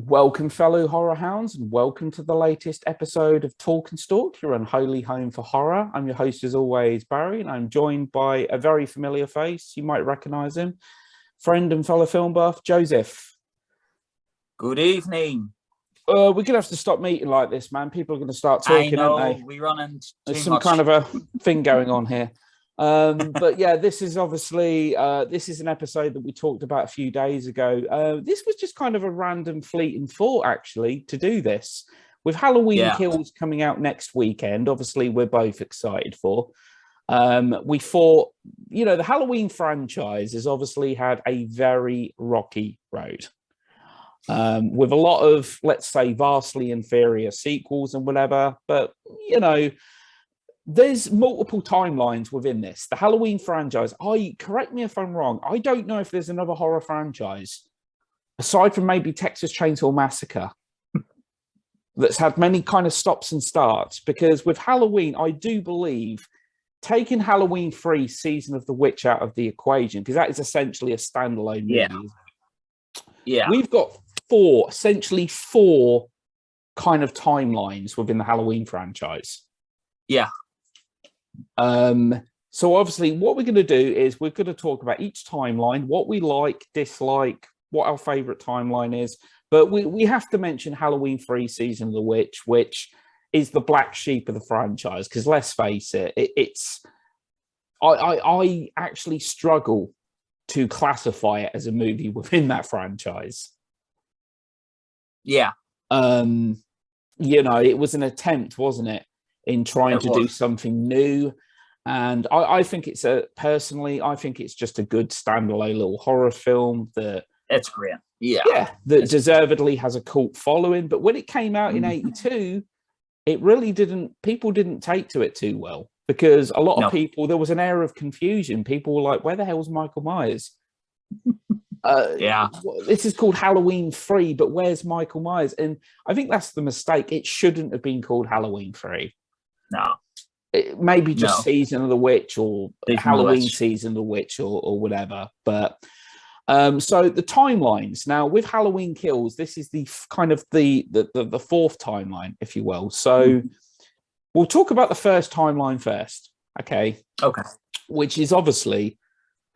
Welcome, fellow horror hounds, and welcome to the latest episode of Talk and Stalk, your unholy home for horror. I'm your host, as always, Barry, and I'm joined by a very familiar face. You might recognize him, friend and fellow film buff, Joseph. Good evening. We're going to have to stop meeting like this, man. People are going to start talking, aren't they? We run into There's some kind of a thing going on here. But yeah, this is obviously this is an episode that we talked about a few days ago. This was just kind of a random fleeting thought, actually, to do this with Halloween Kills coming out next weekend. Obviously, we're both excited for. We thought, the Halloween franchise has obviously had a very rocky road, with a lot of, let's say, vastly inferior sequels and whatever. But there's multiple timelines within this. The Halloween franchise, correct me if I'm wrong, I don't know if there's another horror franchise, aside from maybe Texas Chainsaw Massacre, that's had many kind of stops and starts. Because with Halloween, I do believe taking Halloween 3 Season of the Witch out of the equation, because that is essentially a standalone movie. Yeah. We've got essentially four kind of timelines within the Halloween franchise. Yeah. So obviously what we're going to do is we're going to talk about each timeline, what we like, dislike, what our favorite timeline is. But we have to mention Halloween 3 Season of the Witch, which is the black sheep of the franchise. Because let's face it, I actually struggle to classify it as a movie within that franchise. Yeah. It was an attempt, wasn't it, in trying to do something new. And I think I think it's just a good standalone little horror film that it's great. That deservedly has a cult following. But when it came out in 82, it really people didn't take to it too well, because a lot of people, there was an air of confusion. People were like, where the hell's Michael Myers? This is called Halloween 3, but where's Michael Myers? And I think that's the mistake. It shouldn't have been called Halloween 3. No. Maybe just Season of the Witch, or Halloween Season of the Witch, or whatever. But so the timelines now with Halloween Kills, this is the kind of the fourth timeline, if you will. So we'll talk about the first timeline first. Okay. Which is obviously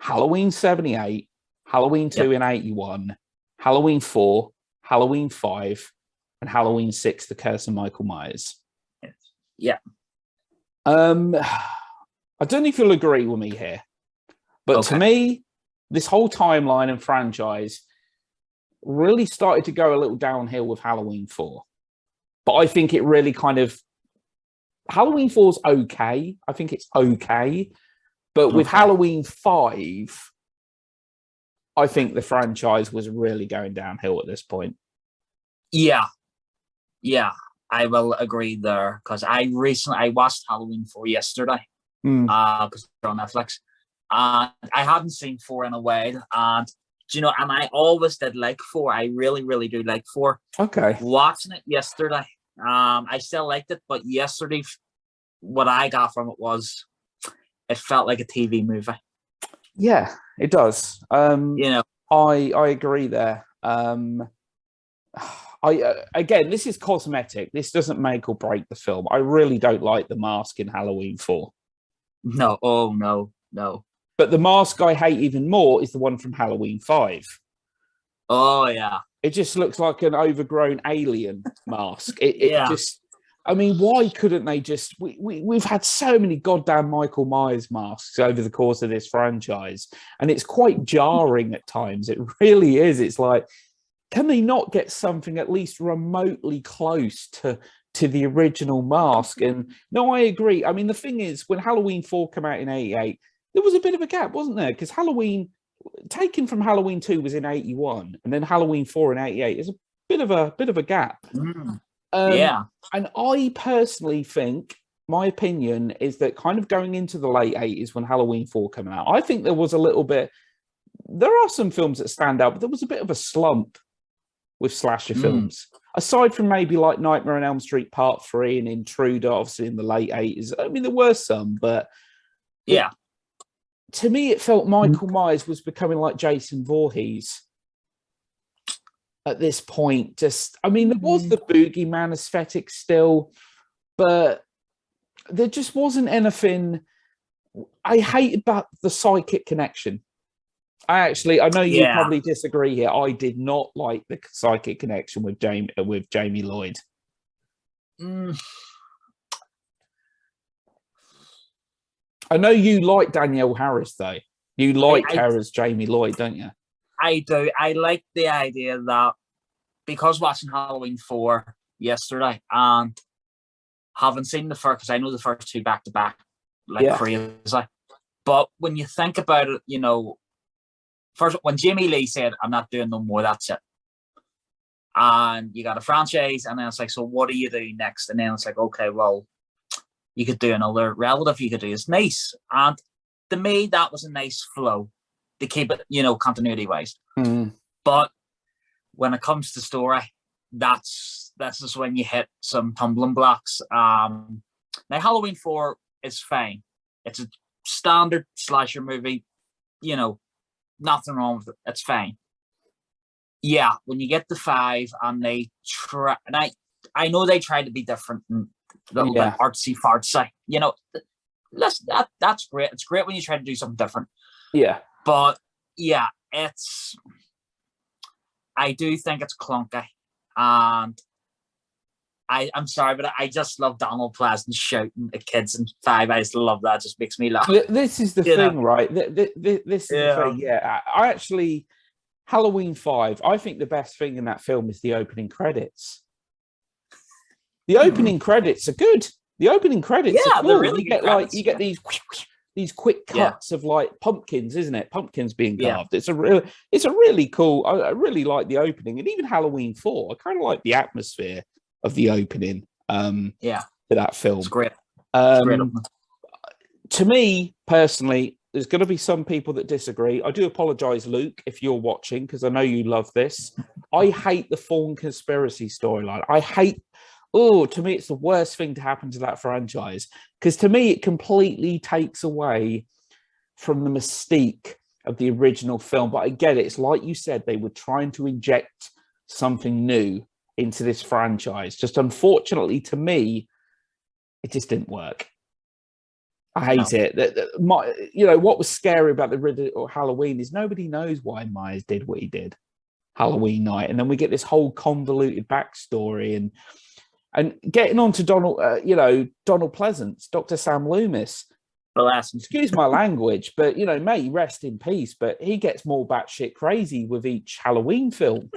Halloween 78, Halloween 2 in 81, Halloween 4, Halloween 5, and Halloween 6, The Curse of Michael Myers. Yeah. I don't know if you'll agree with me here, but to me, this whole timeline and franchise really started to go a little downhill with Halloween 4. But I think it really Halloween 4's okay. I think it's okay. But with Halloween 5, I think the franchise was really going downhill at this point. Yeah. I will agree there, because I watched Halloween 4 yesterday, because it's on Netflix, and I hadn't seen 4 in a while, and and I always did like 4. I really, really do like 4. Okay. Watching it yesterday, I still liked it, but yesterday, what I got from it was, it felt like a TV movie. Yeah, it does. I agree there. Again, this is cosmetic. This doesn't make or break the film. I really don't like the mask in Halloween 4. No. Oh, no. But the mask I hate even more is the one from Halloween 5. Oh, yeah. It just looks like an overgrown alien mask. Why couldn't they just... We've had so many goddamn Michael Myers masks over the course of this franchise, and it's quite jarring at times. It really is. It's like, can they not get something at least remotely close to the original mask? And no, I agree. I mean, the thing is, when Halloween 4 came out in 88, there was a bit of a gap, wasn't there? Because Halloween, taken from Halloween 2, was in 81, and then Halloween 4 in 88 is a bit of a gap. And I personally think, my opinion is that kind of going into the late 80s when Halloween 4 came out, I think there was a little bit... There are some films that stand out, but there was a bit of a slump with slasher films. Aside from maybe like Nightmare on Elm Street Part 3 and Intruder, obviously in the late 80s. I mean, there were some, but... To me, it felt Michael Myers was becoming like Jason Voorhees. at this point. Just, I mean, there was the boogeyman aesthetic still, but there just wasn't anything. I hate about the psychic connection. I know you probably disagree here. I did not like the psychic connection with Jamie Lloyd. I know you like Danielle Harris, though. You like her as Jamie Lloyd, don't you? I do. I like the idea that because watching Halloween 4 yesterday and haven't seen the first, because I know the first two back to back, crazy. But when you think about it, you know, first when Jamie Lee said, "I'm not doing no more," that's it. And you got a franchise, and then it's like, so what do you do next? And then it's like, okay, well, you could do another relative, you could do his niece. And to me, that was a nice flow to keep it, you know, continuity wise. But when it comes to story, this is when you hit some tumbling blocks. Now, Halloween 4 is fine. It's a standard slasher movie, you know, nothing wrong with it. It's fine. Yeah, when you get to 5 and they try, and I know they try to be different and a little bit artsy fartsy, you know, that's great. It's great when you try to do something different. Yeah. But yeah, I do think it's clunky. And I'm sorry, but I just love Donald Pleasance shouting at kids in 5. I just love that. It just makes me laugh. This is the thing, right? This is the thing. Yeah, I actually, Halloween 5, I think the best thing in that film is the opening credits. The opening credits are good. The opening credits are cool. Really you get these quick cuts of like pumpkins, isn't it? Pumpkins being carved. It's a really cool. I really like the opening, and even Halloween 4. I kind of like the atmosphere of the opening. To that film. It's great. To me personally, there's going to be some people that disagree. I do apologize, Luke, if you're watching, because I know you love this. I hate the Thorn conspiracy storyline. To me, it's the worst thing to happen to that franchise, because to me, it completely takes away from the mystique of the original film. But I get it. It's like you said, they were trying to inject something new into this franchise. Just unfortunately, to me, it just didn't work. I hate it. What was scary about the original Halloween is nobody knows why Myers did what he did Halloween night. And then we get this whole convoluted backstory and getting on to Donald Pleasance, Dr. Sam Loomis. Excuse my language, but, may he rest in peace, but he gets more batshit crazy with each Halloween film.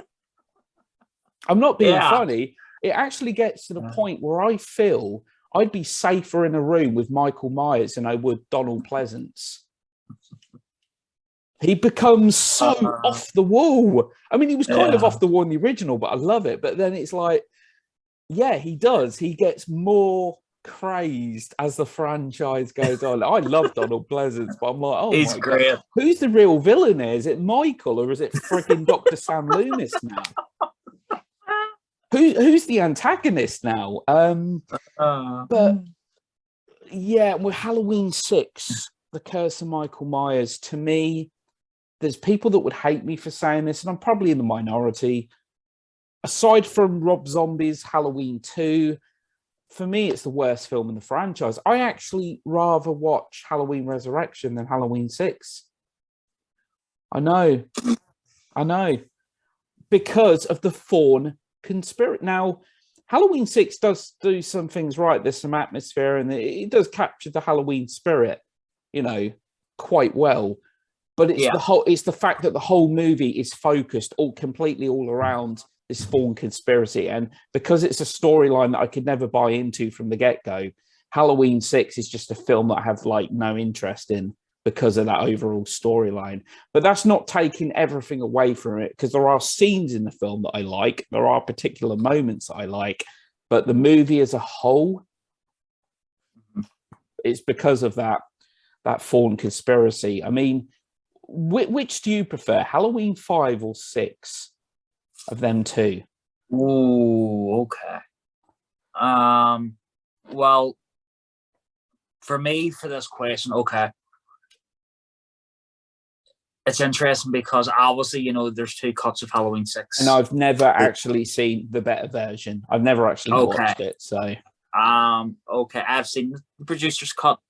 I'm not being funny. It actually gets to the point where I feel I'd be safer in a room with Michael Myers than I would Donald Pleasance. He becomes so off the wall. I mean, he was kind of off the wall in the original, but I love it. But then it's like, he does. He gets more crazed as the franchise goes on. I love Donald Pleasance, but I'm like, he's great. God, who's the real villain here? Is it Michael or is it freaking Dr. Sam Loomis now? Who's the antagonist now? But with Halloween 6, The Curse of Michael Myers, to me, there's people that would hate me for saying this, and I'm probably in the minority. Aside from Rob Zombie's Halloween 2, for me, it's the worst film in the franchise. I actually rather watch Halloween Resurrection than Halloween 6. I know. Because of the Thorn conspiracy. Now, Halloween 6 does do some things right. There's some atmosphere, and it does capture the Halloween spirit, quite well. But it's the fact that the whole movie is focused completely around this Thorn conspiracy, and because it's a storyline that I could never buy into from the get-go, Halloween 6 is just a film that I have no interest in because of that overall storyline. But that's not taking everything away from it, because there are scenes in the film that I like. There are particular moments that I like. But the movie as a whole, it's because of that Thorn conspiracy. I mean, which do you prefer, Halloween 5 or 6 of them two? Oh, okay. Well, for me, for this question, okay. It's interesting because obviously, there's two cuts of Halloween 6. And I've never actually seen the better version. I've never actually watched it. So, okay, I've seen the producer's cut.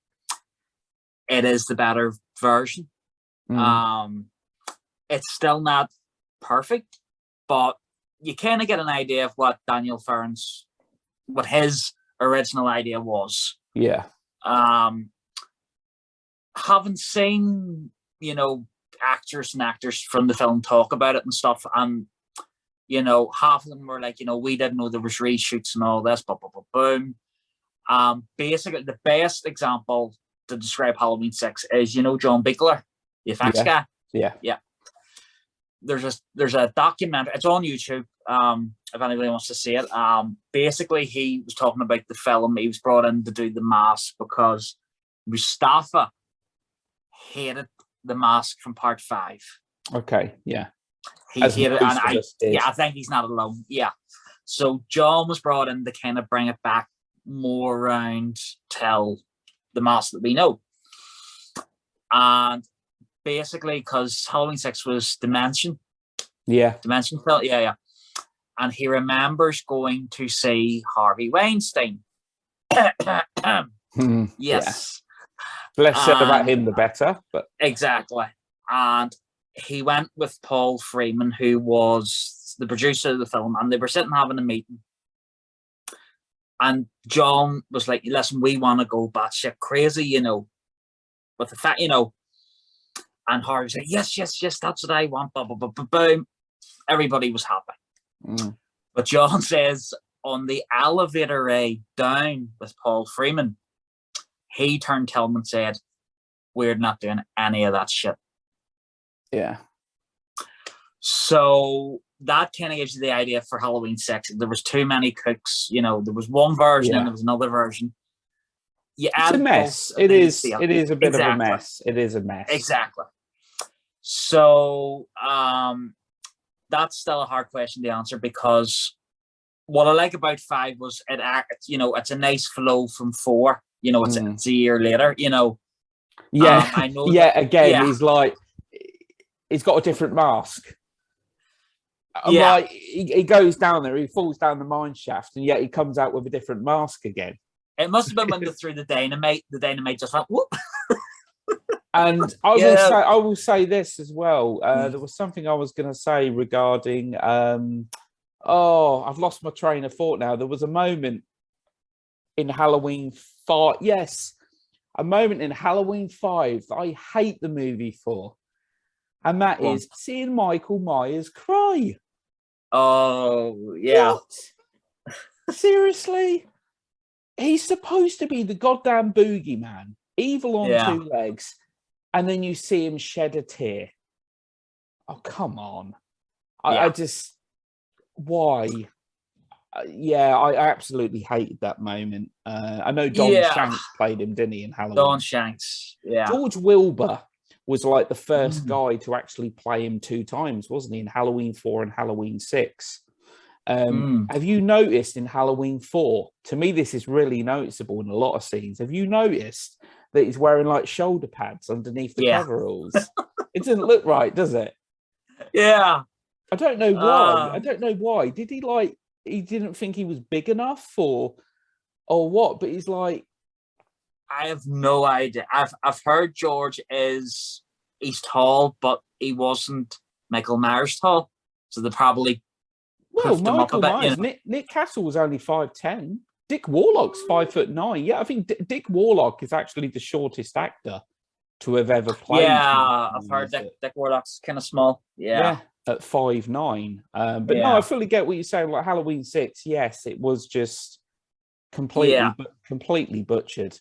It is the better version. It's still not perfect, but you kind of get an idea of what what his original idea was. Yeah. Haven't seen, actors and actors from the film talk about it and stuff, and half of them were like, we didn't know there was reshoots and all this, boom. Basically, the best example to describe Halloween 6 is, John Beekler, the effects guy. Yeah. There's a documentary. It's on YouTube. If anybody wants to see it. Basically, he was talking about the film. He was brought in to do the mask because Mustafa hated the mask from part 5. Okay, yeah. He hated it, and I think he's not alone. Yeah. So John was brought in to kind of bring it back more around till the mask that we know. And basically, because Halloween 6 was Dimension. Yeah. Dimension film, yeah. And he remembers going to see Harvey Weinstein. Yes. Yeah. The less said about him, the better. But exactly. And he went with Paul Freeman, who was the producer of the film, and they were sitting having a meeting. And John was like, listen, we want to go batshit crazy, with the fact, and Harvey said, yes, that's what I want, boom. Everybody was happy. But John says on the elevator ride down with Paul Freeman, he turned to him and said, we're not doing any of that shit. Yeah. So that kind of gives you the idea for Halloween 6. There was too many cooks. There was one version and there was another version. It's a mess. It is a bit of a mess. It is a mess. Exactly. So that's still a hard question to answer, because what I like about 5 was it's a nice flow from 4. It's a year later. Yeah. I know. He's like, he's got a different mask. Yeah. Like, he goes down there, he falls down the mine shaft, and yet he comes out with a different mask again. It must have been when they threw the dynamite just went whoop. And I will say this as well. There was something I was going to say regarding. I've lost my train of thought now. There was a moment in Halloween 5. Yes, a moment in Halloween 5 that I hate the movie for, and that is seeing Michael Myers cry. Oh yeah. What? Seriously? He's supposed to be the goddamn boogeyman, evil on 2 legs, and then you see him shed a tear. Oh, come on. I just... Why? I absolutely hated that moment. I know Don Shanks played him, didn't he, in Halloween? Don Shanks, yeah. George Wilbur was like the first guy to actually play him 2 times, wasn't he, in Halloween 4 and Halloween 6? Have you noticed in Halloween 4, to me this is really noticeable in a lot of scenes, have you noticed that he's wearing like shoulder pads underneath the coveralls? It doesn't look right, does it? Yeah. I don't know why. Did he didn't think he was big enough or what? But he's like, I have no idea. I've heard George he's tall, but he wasn't Michael Myers tall, so they probably puffed him up a bit. Myers, Nick Castle was only 5'10". Dick Warlock's 5'9". Yeah, I think Dick Warlock is actually the shortest actor to have ever played. Yeah, I've heard Dick Warlock's kind of small. Yeah, at 5'9". But no, I fully get what you're saying. Like Halloween 6, yes, it was just completely butchered.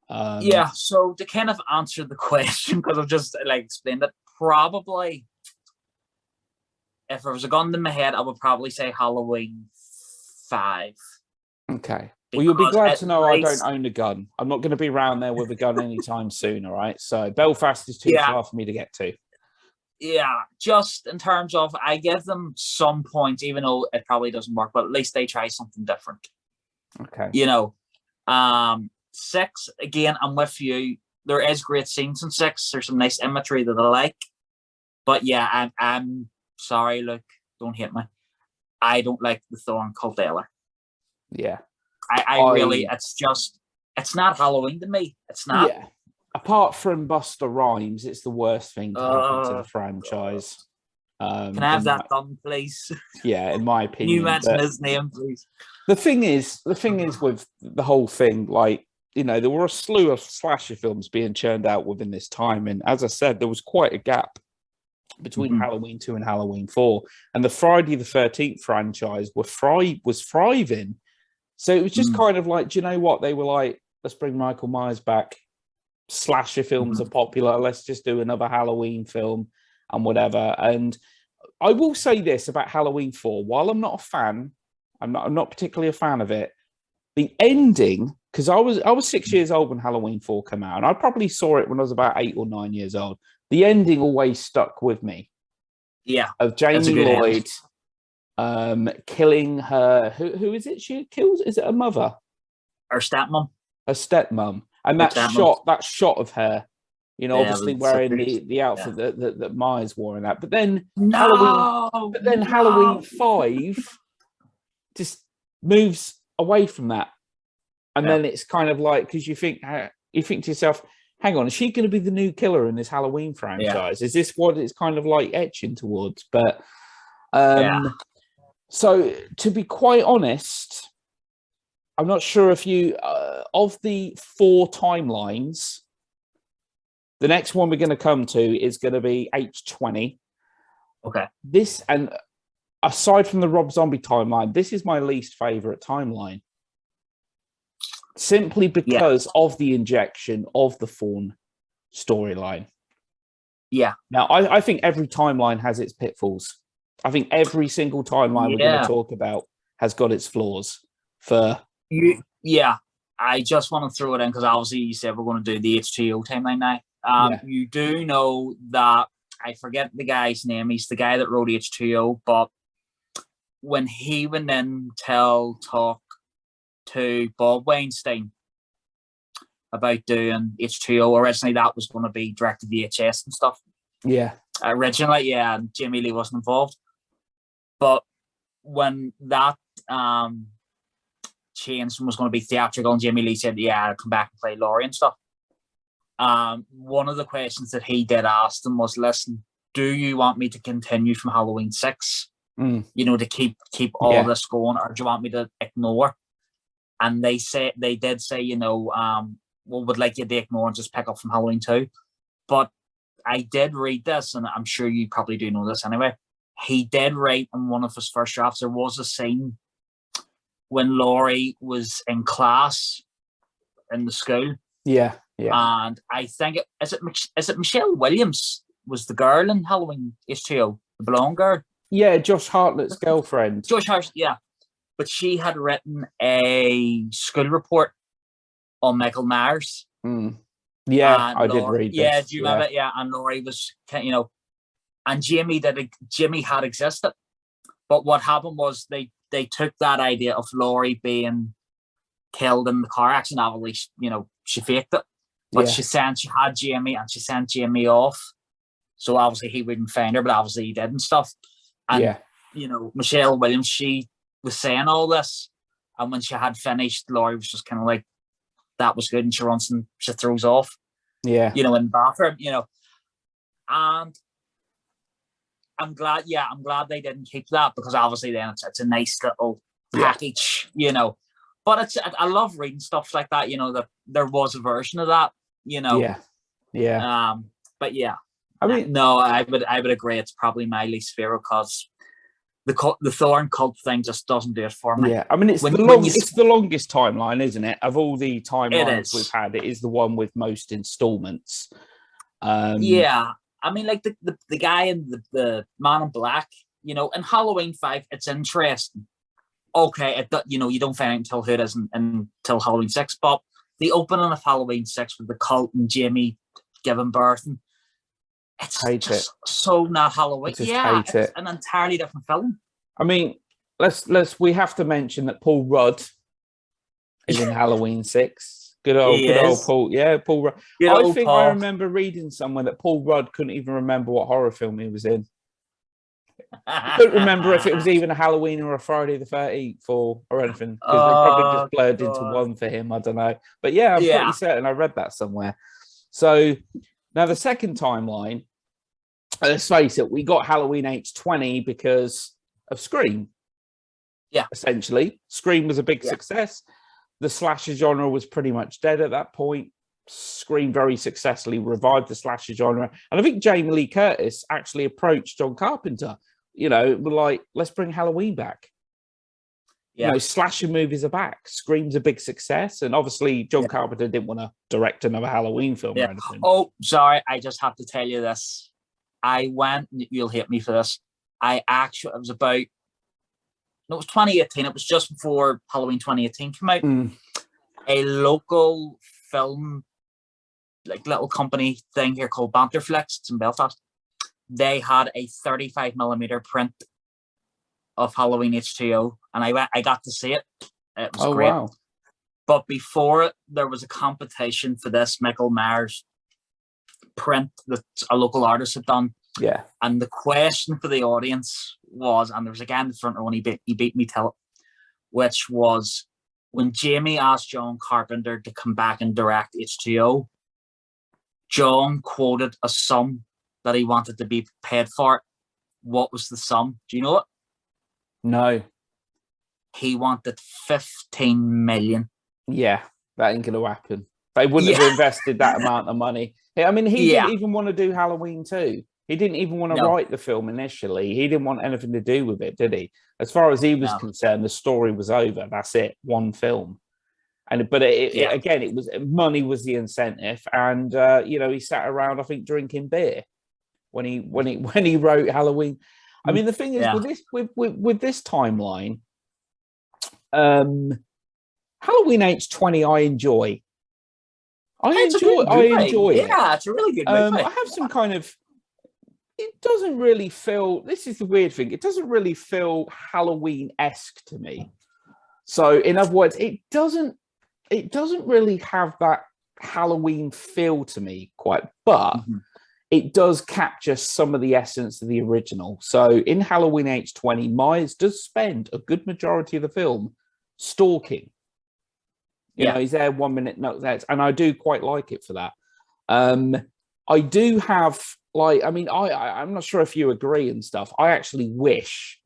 So to kind of answer the question, because I've just explained it, probably if there was a gun to my head, I would probably say Halloween 5. Okay. Well, you'll be glad to know I don't own a gun. I'm not going to be around there with a gun anytime soon, all right? So Belfast is too far for me to get to. Yeah, just in terms of, I give them some points, even though it probably doesn't work, but at least they try something different. Okay. 6, again, I'm with you. There is great scenes in 6. There's some nice imagery that I like. But yeah, I'm sorry, look, don't hate me. I don't like the Thorn cult either. Yeah. I really, it's not Halloween to me. It's not. Yeah. Apart from Busta Rhymes, it's the worst thing to happen to the franchise. Can I have that done, please? Yeah, in my opinion. You mention his name, please. The thing is with the whole thing, like, you know, there were a slew of slasher films being churned out within this time. And as I said, there was quite a gap between Halloween 2 and Halloween 4. And the Friday the 13th franchise was thriving. So it was just kind of like, do you know what? They were like, let's bring Michael Myers back. Slasher films are popular. Let's just do another Halloween film and whatever. And I will say this about Halloween 4. While I'm not a fan, I'm not particularly a fan of it. The ending, because I was 6 years old when Halloween 4 came out, and I probably saw it when I was about 8 or 9 years old. The ending always stuck with me. Yeah. Of Jamie Lloyd killing her. Who is it she kills? Is it her mother? Her stepmom. Her stepmom. And that shot of her, you know, obviously wearing the outfit that Myers wore in that. But then Halloween 5 just moves away from that. And then it's kind of like, because you think to yourself, hang on, is she going to be the new killer in this Halloween franchise? Is this what it's kind of like etching towards? But so to be quite honest, I'm not sure if you, of the 4 timelines, the next one we're going to come to is going to be H20. Okay. This, and aside from the Rob Zombie timeline, this is my least favorite timeline. Simply because of the injection of the Fawn storyline. Yeah. Now, I think every timeline has its pitfalls. I think every single timeline we're going to talk about has got its flaws. I just want to throw it in because obviously you said we're going to do the H2O timeline now. You do know that, I forget the guy's name, he's the guy that wrote H2O, but when he went in to talk to Bob Weinstein about doing H2O, originally that was going to be directed VHS and stuff. Yeah. Originally, and Jimmy Lee wasn't involved. But when that changed and was going to be theatrical, and Jimmy Lee said, I'll come back and play Laurie and stuff. One of the questions that he did ask them was, listen, do you want me to continue from Halloween 6? You know, to keep all this going, or do you want me to ignore? And they did say, you know, we would like you to ignore and just pick up from Halloween 2. But I did read this, and I'm sure you probably do know this anyway. He did write in one of his first drafts, there was a scene when Laurie was in class in the school. Yeah. And I think is it Michelle Williams was the girl in Halloween H2O, the blonde girl? Yeah, Josh Hartnett's girlfriend. Josh Hart, yeah. But she had written a school report on Michael Myers. Yeah, I did read this. Yeah, do you remember? Yeah, and Laurie was, you know, and Jimmy had existed. But what happened was they took that idea of Laurie being killed in the car accident. Obviously, you know, she faked it. But she had Jamie, and she sent Jamie off. So obviously he wouldn't find her, but obviously he did and stuff. And, you know, Michelle Williams, she was saying all this. And when she had finished, Laurie was just kind of like, that was good. And she runs and she throws off. Yeah. You know, in the bathroom, you know. And I'm glad they didn't keep that, because obviously then it's a nice little package, you know. But I love reading stuff like that, you know, that there was a version of that, you know. Yeah. But yeah. I mean, no, I would agree. It's probably my least favorite, because the Thorn cult thing just doesn't do it for me. Yeah, I mean, it's the longest timeline, isn't it? Of all the timelines we've had, it is the one with most installments. Yeah, I mean, like the guy in the Man in Black, you know, in Halloween 5, it's interesting. Okay, you know, you don't find out until who it is until Halloween 6, but the opening of Halloween 6 with the cult and Jamie giving birth, and it's so not Halloween. It's an entirely different film. I mean, we have to mention that Paul Rudd is in Halloween 6. Good old Paul. Yeah, Paul Rudd. I think Paul. I remember reading somewhere that Paul Rudd couldn't even remember what horror film he was in. I couldn't remember if it was even a Halloween or a Friday the 13th or anything, because they probably just blurred into one for him. I don't know. But yeah, I'm pretty certain I read that somewhere. So now the second timeline, let's face it, we got Halloween H20 because of Scream. Yeah. Essentially. Scream was a big success. The slasher genre was pretty much dead at that point. Scream very successfully revived the slasher genre. And I think Jamie Lee Curtis actually approached John Carpenter, like, let's bring Halloween back. Yeah. Slasher movies are back. Scream's a big success. And obviously John Carpenter didn't want to direct another Halloween film or anything. Oh, sorry. I just have to tell you this. I went, you'll hate me for this. It was 2018. It was just before Halloween 2018 came out. A local film, like little company thing here called Banterflex. It's in Belfast. They had a 35mm print of Halloween H2O, and I got to see it. It was great. Wow. But before it, there was a competition for this Michael Myers print that a local artist had done. Yeah. And the question for the audience was, and there was a guy in the front row and he beat me to it, which was, when Jamie asked John Carpenter to come back and direct H2O, John quoted a sum that he wanted to be paid for it. What was the sum? Do you know it? No. He wanted 15 million. Yeah, that ain't going to happen. They wouldn't have invested that amount of money. I mean, he didn't even want to do Halloween 2. He didn't even want to write the film initially. He didn't want anything to do with it, did he? As far as he was concerned, the story was over. That's it, one film. But again, it was money was the incentive, and he sat around, I think, drinking beer when he wrote Halloween. I mean, the thing is with this timeline, Halloween H20, I enjoy. I enjoy it. Yeah, it's a really good movie. I have some kind of. It doesn't really feel. This is the weird thing. It doesn't really feel Halloween-esque to me. So, in other words, it doesn't really have that Halloween feel to me quite, but it does capture some of the essence of the original. So, in Halloween H20, Myers does spend a good majority of the film stalking. He's there 1 minute, and I do quite like it for that. I do have, I'm not sure if you agree and stuff. I actually wish,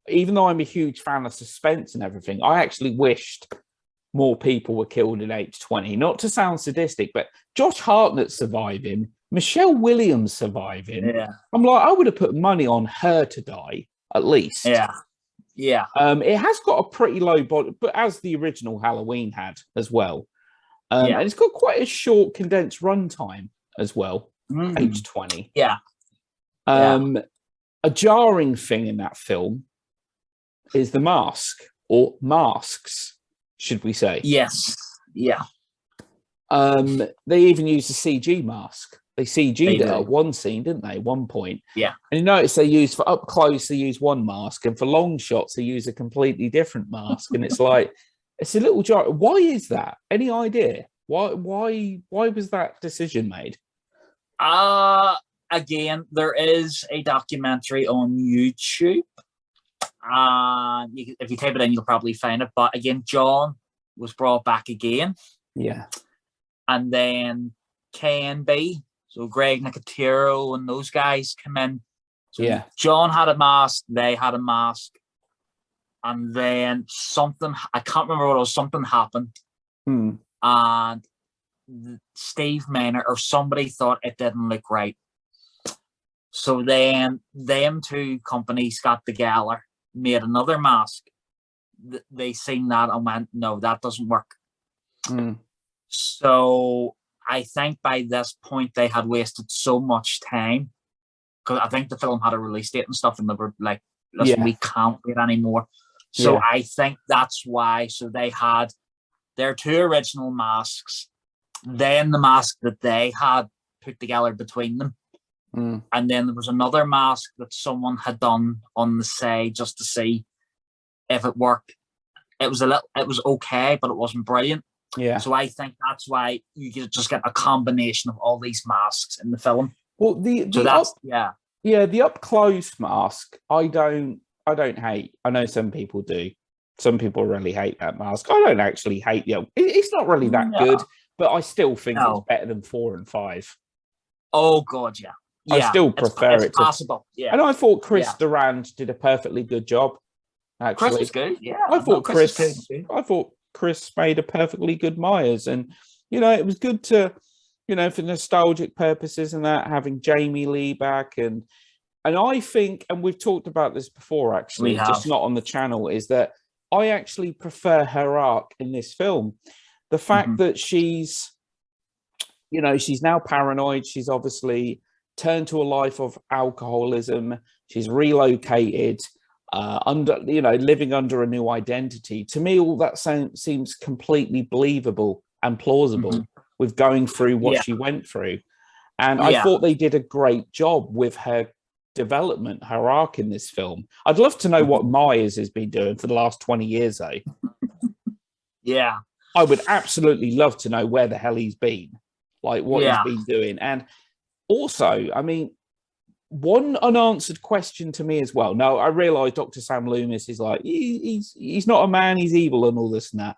even though I'm a huge fan of suspense and everything, I actually wished more people were killed in H20. Not to sound sadistic, but Josh Hartnett surviving, Michelle Williams surviving. Yeah. I'm like, I would have put money on her to die, at least. Yeah. Yeah. It has got a pretty low body, but as the original Halloween had as well. And it's got quite a short, condensed runtime as well. H20. Yeah. A jarring thing in that film is the mask, or masks, should we say? Yes. Yeah. They even used a CG mask. They CG'd it at one scene, didn't they? One point. Yeah. And you notice they use, for up close, they use one mask, and for long shots, they use a completely different mask. And it's like, it's a little jar. Why is that? Any idea? Why was that decision made? Again, there is a documentary on YouTube. If you type it in, you'll probably find it. But again, John was brought back again. Yeah. And then KNB, so Greg Nicotero and those guys come in. So John had a mask, they had a mask. And then something, I can't remember what it was, something happened. And Steve Maynard or somebody thought it didn't look right. So then them two companies got together, made another mask. They seen that and went, no, that doesn't work. So I think by this point they had wasted so much time, because I think the film had a release date and stuff, and they were like, listen, we can't wait anymore. So I think that's why. So they had their two original masks, then the mask that they had put together between them. And then there was another mask that someone had done on the side just to see if it worked. It was okay, but it wasn't brilliant. Yeah. So I think that's why you just get a combination of all these masks in the film. Well, the up close mask, I don't hate. I know some people do. Some people really hate that mask. I don't actually hate it's not really that good, but I still think it's better than 4 and 5. Oh god, yeah. I still prefer it's possible. Yeah. And I thought Chris Durand did a perfectly good job. Actually, Chris was good. Yeah, I thought Chris made a perfectly good Myers, and it was good to, for nostalgic purposes and that, having Jamie Lee back, and I think, and we've talked about this before actually, just not on the channel, is that I actually prefer her arc in this film. The fact that she's now paranoid. She's obviously turned to a life of alcoholism. She's relocated. Living under a new identity. To me, all that seems completely believable and plausible with going through what she went through. And I thought they did a great job with her development, her arc in this film. I'd love to know what Myers has been doing for the last 20 years, though. Yeah. I would absolutely love to know where the hell he's been, like what he's been doing. And also, I mean, one unanswered question to me as well. Now, I realise Dr. Sam Loomis is like, he's not a man, he's evil and all this and that.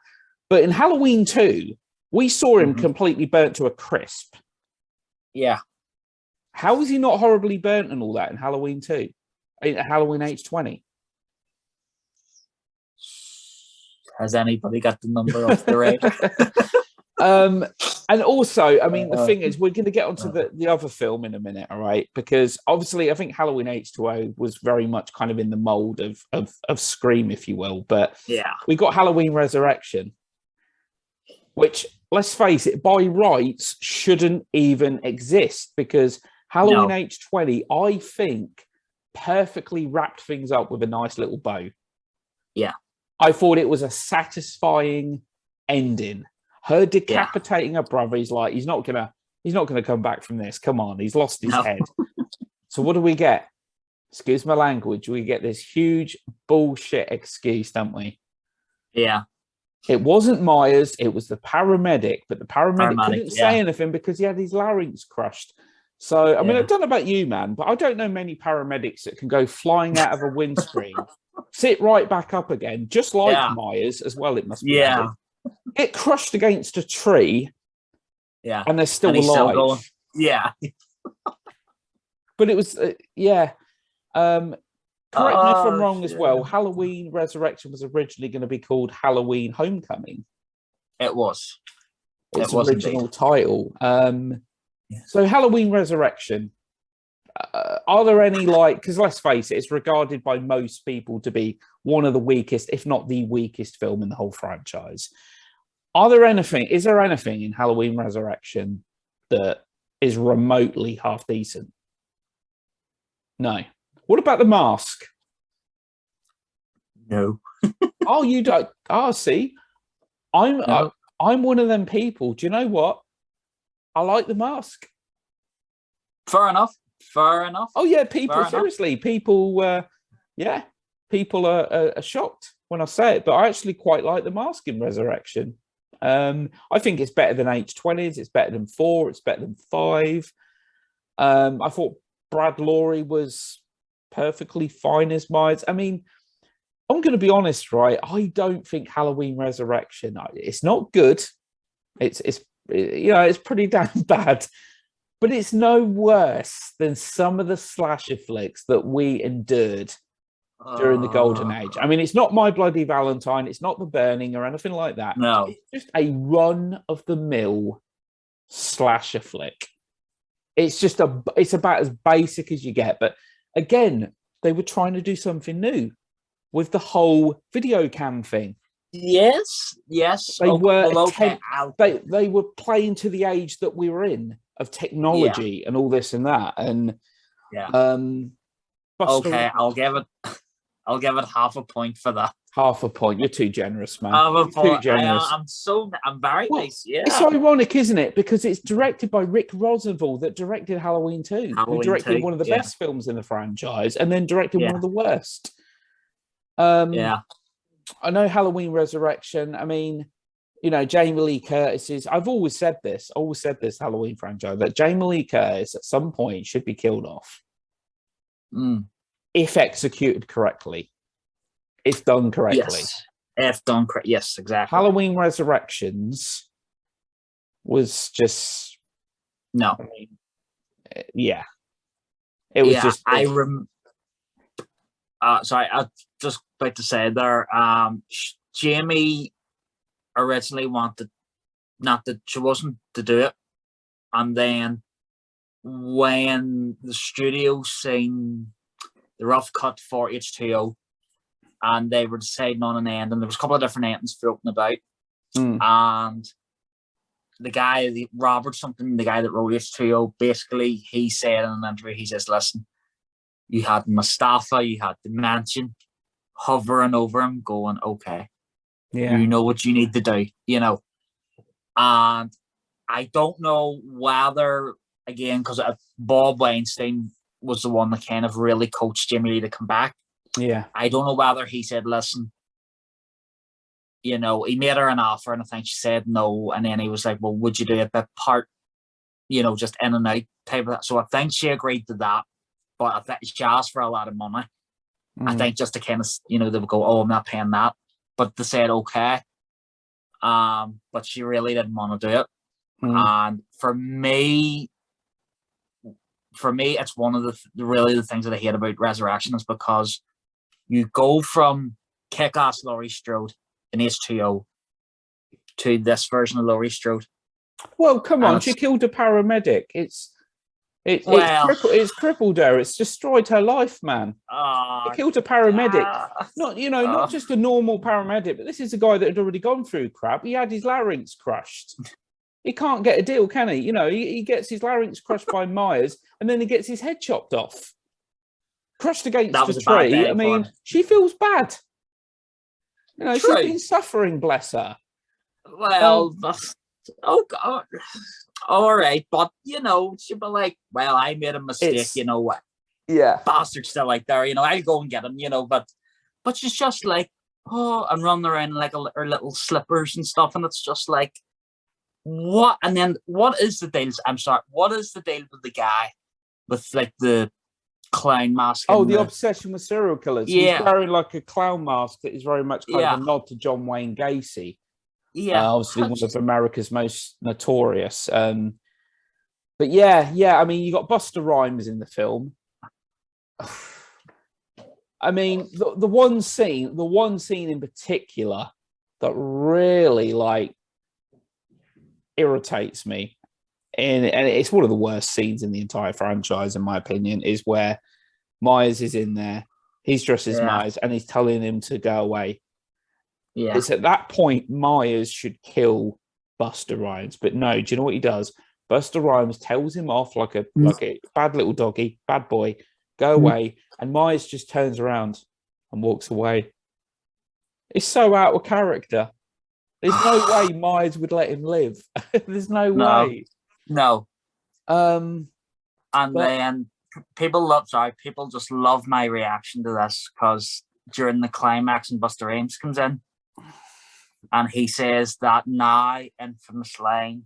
But in Halloween 2, we saw him completely burnt to a crisp. Yeah. How is he not horribly burnt and all that in Halloween 2? In Halloween H20? Has anybody got the number off the radar? And also, I mean, the thing is, we're going to get onto the other film in a minute, all right? Because obviously, I think Halloween H2O was very much kind of in the mold of Scream, if you will. But we got Halloween Resurrection, which, let's face it, by rights shouldn't even exist, because Halloween H20, I think, perfectly wrapped things up with a nice little bow. Yeah. I thought it was a satisfying ending. Her decapitating her brother, he's like, he's not gonna come back from this. Come on, he's lost his head. So what do we get? Excuse my language. We get this huge bullshit excuse, don't we? Yeah. It wasn't Myers, it was the paramedic, but the paramedic couldn't say anything because he had his larynx crushed. So, I mean, I don't know about you, man, but I don't know many paramedics that can go flying out of a windscreen, sit right back up again, just like Myers as well, it must be. Yeah. Get crushed against a tree, and they're still alive. But it was, correct me if I'm wrong as well. Halloween Resurrection was originally going to be called Halloween Homecoming. It was. Its original title. So Halloween Resurrection. Are there any, because let's face it, it's regarded by most people to be one of the weakest, if not the weakest film in the whole franchise. Is there anything in Halloween Resurrection that is remotely half decent? No. What about The Mask? No. Oh, you don't. Oh, see, I'm one of them people. Do you know what? I like The Mask. Fair enough. Oh yeah, people seriously, people are shocked when I say it, but I actually quite like The Mask in Resurrection. I think it's better than H20s, it's better than 4, it's better than 5. I thought Brad Laurie was perfectly fine as Myers. I mean, I'm going to be honest, right? I don't think Halloween Resurrection, it's not good. It's pretty damn bad. But it's no worse than some of the slasher flicks that we endured during the Golden Age. I mean, it's not My Bloody Valentine, it's not The Burning or anything like that. No. It's just a run-of-the-mill slasher flick. It's about as basic as you get. But again, they were trying to do something new with the whole video cam thing. Yes. They they were playing to the age that we were in of technology and all this and that. And okay, I'll give it half a point for that. Half a point. You're too generous, man. Too generous. I'm very nice. Yeah. It's ironic, isn't it? Because it's directed by Rick Rosenthal that directed Halloween 2. Who directed one of the best films in the franchise and then directed one of the worst. I know Halloween Resurrection. I mean, you know, Jamie Lee Curtis is, I've always said this Halloween franchise, that Jamie Lee Curtis at some point should be killed off. If executed correctly. If done correctly. Yes. If done correctly. Yes, exactly. Halloween Resurrections was just... No. I mean, yeah. It was just... sorry, I'd just like to say there, Jamie originally wanted, not that she wasn't to do it, and then when the studio seen the rough cut for H2O, and they were deciding on an end, and there was a couple of different endings floating about, and the guy, the guy that wrote H2O, basically he said in an interview, he says, listen, you had Mustafa, you had the mansion hovering over him, going, okay, you know what you need to do, you know. And I don't know whether, again, because Bob Weinstein was the one that kind of really coached Jimmy Lee to come back. Yeah. I don't know whether he said, listen, you know, he made her an offer, and I think she said no, and then he was like, well, would you do a bit part, you know, just in and out type of that. So I think she agreed to that, but I think she asked for a lot of money. I think just to kind of, you know, they would go, oh, I'm not paying that. But they said, okay. But she really didn't want to do it. And for me, it's one of the things that I hate about Resurrection, is because you go from kick-ass Laurie Strode in H2O to this version of Laurie Strode. Well, come on, she killed a paramedic. It's crippled her. It's destroyed her life, man. It killed a paramedic. Not just a normal paramedic, but this is a guy that had already gone through crap. He had his larynx crushed. He can't get a deal, can he? You know, he gets his larynx crushed by Myers, and then he gets his head chopped off. Crushed against a tree. I mean, she feels bad. You know, she's been suffering, bless her. Well, oh God. All right, but you know, she'd be like, well, I made a mistake, you know what? Yeah. Bastard's still like there, you know, I'll go and get him, you know, but she's just like, oh, and running around like her little slippers and stuff, and it's just like, what? And then what is the deal? I'm sorry, what is the deal with the guy with like the clown mask? Oh, the obsession with serial killers. Yeah. He's wearing like a clown mask that is very much kind of a nod to John Wayne Gacy. Yeah, obviously one of America's most notorious. But yeah. I mean, you got Busta Rhymes in the film. I mean, the one scene in particular that really like irritates me, and it's one of the worst scenes in the entire franchise, in my opinion, is where Myers is in there. He's dressed as Myers, and he's telling him to go away. Yeah. It's at that point Myers should kill Busta Rhymes, but no. Do you know what he does? Busta Rhymes tells him off like a bad little doggy, bad boy, go away, and Myers just turns around and walks away. It's so out of character. There's no way Myers would let him live. There's no way. No. Then people just love my reaction to this, because during the climax and Busta Rhymes comes in, and he says that now infamous line,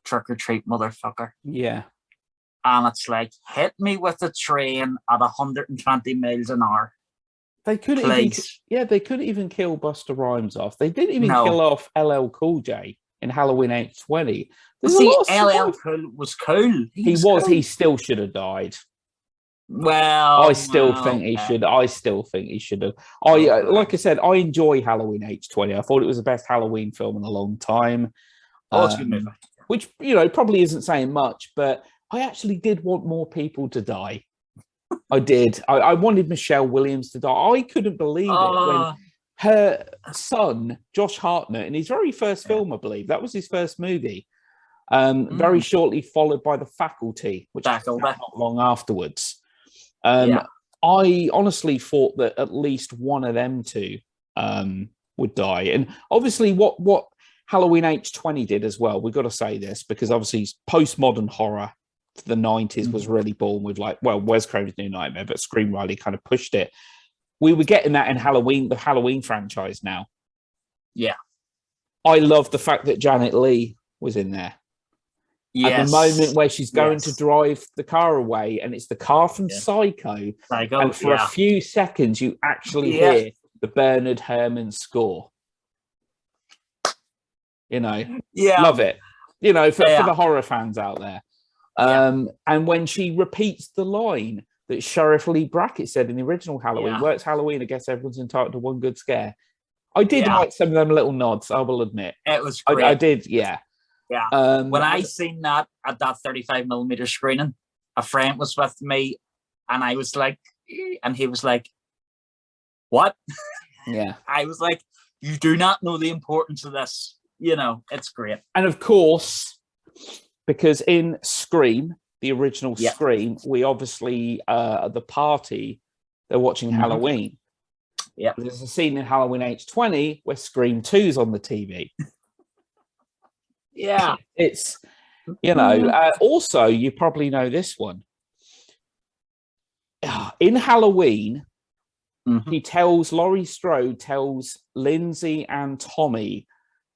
trick or treat, motherfucker. Yeah. And it's like, hit me with a train at 120 miles an hour. They couldn't even kill Busta Rhymes off. They didn't even kill off LL Cool J in Halloween 820. LL Cool was cool. He was. He still should have died. Well, I still think he should. I still think he should have. Like I said, I enjoy Halloween H20. I thought it was the best Halloween film in a long time. It's a good movie. Which, you know, probably isn't saying much, but I actually did want more people to die. I did. I wanted Michelle Williams to die. I couldn't believe it when her son, Josh Hartnett, in his very first film, I believe, that was his first movie, very shortly followed by The Faculty, which was not long afterwards. I honestly thought that at least one of them two would die. And obviously what Halloween H20 did as well, we've got to say this, because obviously postmodern horror to the 90s was really born with Wes Craven's New Nightmare, but Scream Riley kind of pushed it. We were getting that in the Halloween franchise now. Yeah. I love the fact that Janet Leigh was in there. Yes. At the moment where she's going to drive the car away, and it's the car from Psycho. And for a few seconds, you actually hear the Bernard Herrmann score. You know, love it. You know, for the horror fans out there. And when she repeats the line that Sheriff Lee Brackett said in the original Halloween, where it's Halloween, I guess everyone's entitled to one good scare. I did like some of them little nods, I will admit. It was great. I did, yeah. When I seen that at that 35mm screening, a friend was with me, and I was like, and he was like, what? Yeah. I was like, you do not know the importance of this. You know, it's great. And of course, because in Scream, the original Scream, we obviously, at the party, they're watching Halloween. Yeah. There's a scene in Halloween H20 where Scream 2's on the TV. Yeah. It's, you know, also, you probably know this one. In Halloween, Laurie Strode tells Lindsay and Tommy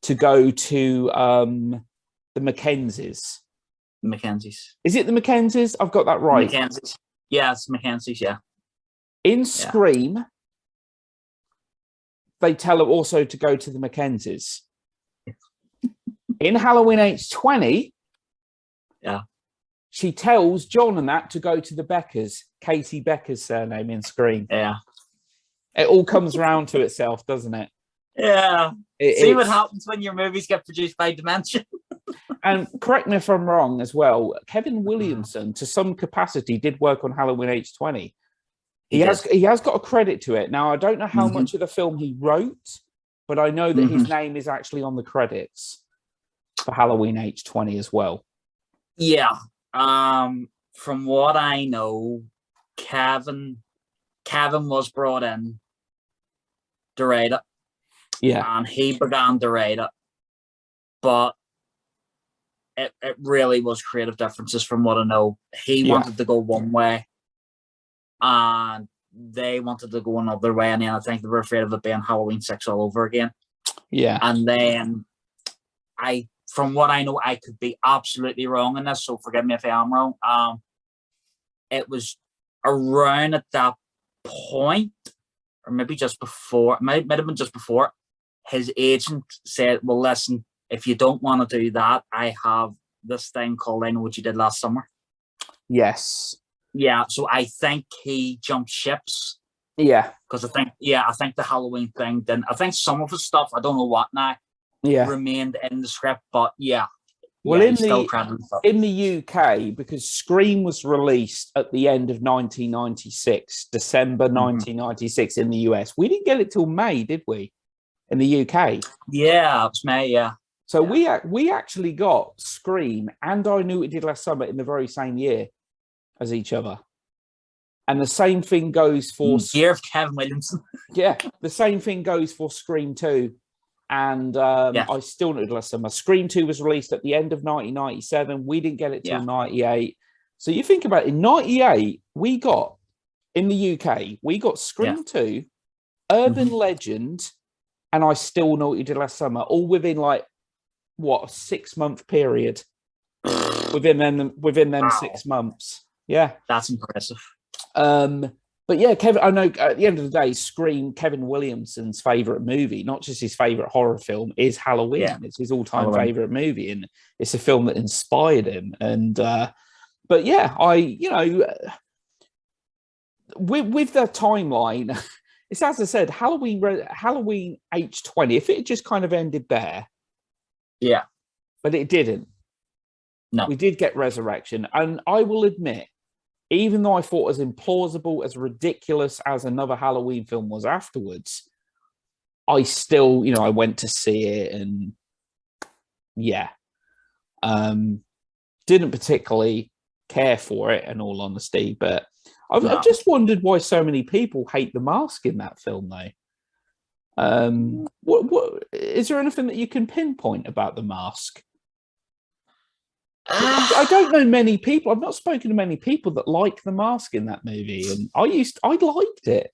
to go to the Mackenzies. Mackenzies. Is it the Mackenzies? I've got that right. Mackenzies. Yeah, it's Mackenzies, yeah. In Scream, they tell her also to go to the Mackenzies. In Halloween H20, she tells John and that to go to the Beckers. Katie Becker's surname in Scream. Yeah. It all comes around to itself, doesn't it? Yeah. See what happens when your movies get produced by Dimension. And correct me if I'm wrong as well, Kevin Williamson, to some capacity, did work on Halloween H20. He has got a credit to it. Now, I don't know how much of the film he wrote, but I know that his name is actually on the credits for Halloween H20 as well. Yeah. From what I know, Kevin was brought in to write it. Yeah. And he began to write it. But it really was creative differences from what I know. He wanted to go one way, and they wanted to go another way, and then I think they were afraid of it being Halloween 6 all over again. Yeah. And then from what I know, I could be absolutely wrong in this, so forgive me if I am wrong. It was around at that point, or maybe just before, it might have been just before, his agent said, well, listen, if you don't want to do that, I have this thing called I Know What You Did Last Summer. Yes. Yeah, so I think he jumped ships. Yeah. Because I think the Halloween thing didn't. I think some of his stuff, I don't know what now, remained in the script, but well, in the UK, because Scream was released at the end of 1996, December 1996 in the US, we didn't get it till May, did we? In the UK. Yeah, it was May, yeah. So we actually got Scream and I Knew What You Did Last Summer in the very same year as each other. And the same thing goes for... Year of Kevin Williamson. Yeah, the same thing goes for Scream 2. And I Still Know What You Did Last Summer. Scream 2 was released at the end of 1997. We didn't get it till 98. So you think about it, in 98, we got, in the UK, we got Scream 2, Urban Legend, and I Still Know What You Did Last Summer, all within a 6-month period. within them 6 months. Yeah. That's impressive. But yeah, Kevin, I know at the end of the day, Scream, Kevin Williamson's favourite movie, not just his favourite horror film, is Halloween. Yeah. It's his all-time favourite movie, and it's a film that inspired him. And but yeah, with the timeline, it's as I said, Halloween H20. If it just kind of ended there, but it didn't. No, we did get Resurrection, and I will admit, even though I thought as implausible, as ridiculous as another Halloween film was afterwards, I still, I went to see it, and didn't particularly care for it, in all honesty. But I've just wondered why so many people hate the mask in that film, though. What is there anything that you can pinpoint about the mask? I don't know many people. I've not spoken to many people that like the mask in that movie, and I liked it.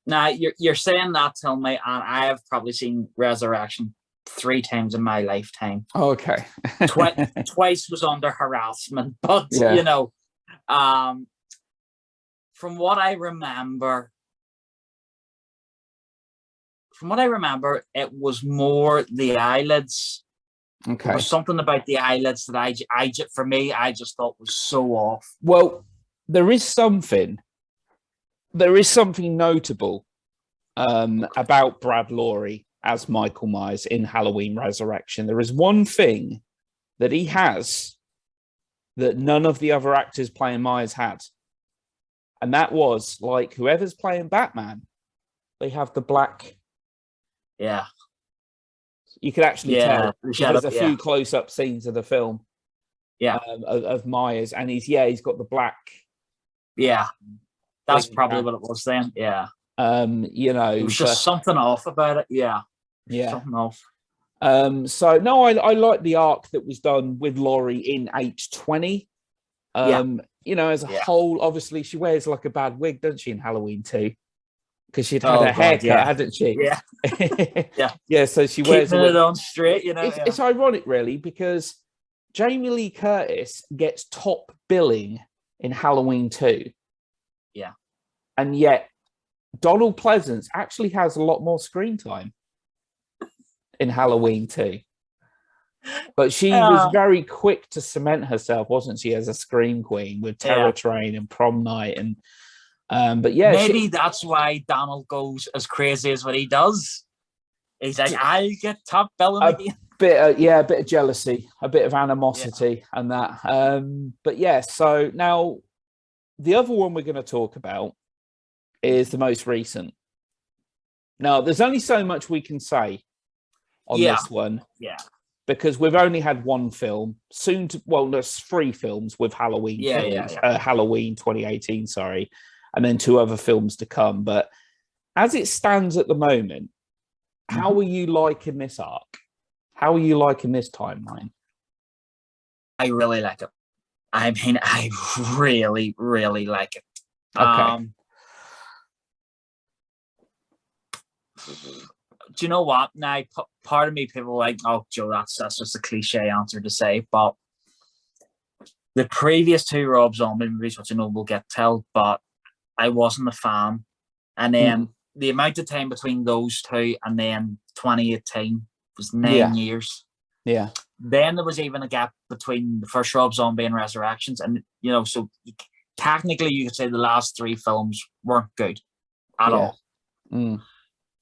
Now you're saying that to me, and I have probably seen Resurrection 3 times in my lifetime. Okay. Twice was under harassment, but from what I remember, it was more the eyelids. Okay. There was something about the eyelids that I just thought was so off. Well, there is something notable about Brad Laurie as Michael Myers in Halloween Resurrection. There is one thing that he has that none of the other actors playing Myers had. And that was, like, whoever's playing Batman, they have the black. Yeah. You could actually tell. There's a few close-up scenes of the film. Yeah. Of Myers. And he's got the black. Yeah. That's probably what it was then. Yeah. It was just something off about it. Yeah. Yeah. Something off. So no, I like the arc that was done with Laurie in H20. As a whole, obviously she wears like a bad wig, doesn't she, in Halloween 2? Because she'd had a haircut, hadn't she? Yeah. Yeah, so she wears it on straight, It's ironic, really, because Jamie Lee Curtis gets top billing in Halloween 2. Yeah. And yet Donald Pleasance actually has a lot more screen time in Halloween 2. But she was very quick to cement herself, wasn't she, as a scream queen with Terror Train and Prom Night. And but yeah, maybe that's why Donald goes as crazy as what he does. He's like, I get top billing again. A bit of jealousy, a bit of animosity, and that. But yeah, so now the other one we're going to talk about is the most recent. Now, there's only so much we can say on this one. Yeah. Because we've only had one film. There's 3 films with Halloween. Halloween 2018, sorry. And then 2 other films to come. But as it stands at the moment, how are you liking this arc? How are you liking this timeline? I really like it. I mean, I really, really like it. Okay. Do you know what? Now, part of me, people are like, oh, Joe, that's just a cliche answer to say. But the previous 2 Rob Zombie movies, which we'll get told, but I wasn't a fan. And then the amount of time between those 2 and then 2018 was 9 years. Yeah. Then there was even a gap between the first Rob Zombie and Resurrections. And, so technically you could say the last 3 films weren't good at all.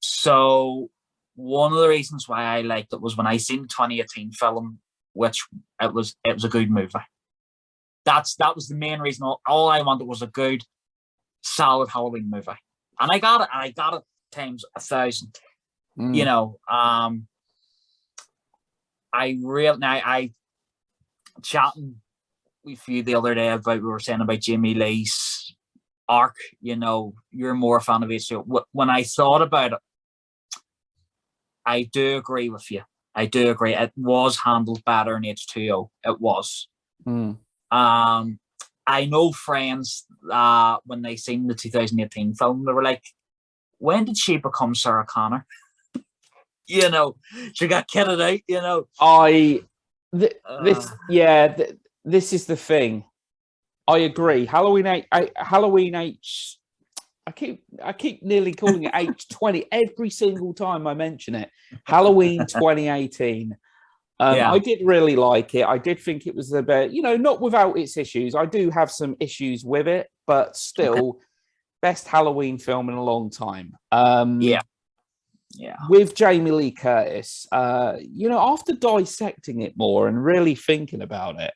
So one of the reasons why I liked it was when I seen the 2018 film, which it was a good movie. That was the main reason. All I wanted was a good, solid Halloween movie, and I got it. And I got it times 1,000. I chatting with you the other day about we were saying about Jamie Lee's arc. You're more a fan of it. So when I thought about it, I do agree with you. I do agree. It was handled better in H2O. It was. I know friends when they seen the 2018 film, they were like, when did she become Sarah Connor? She got kitted out, this is the thing. I agree. Halloween H. I keep nearly calling it H20 every single time I mention it. Halloween 2018. I did really like it. I did think it was a bit, not without its issues. I do have some issues with it, but still, best Halloween film in a long time. With Jamie Lee Curtis, after dissecting it more and really thinking about it,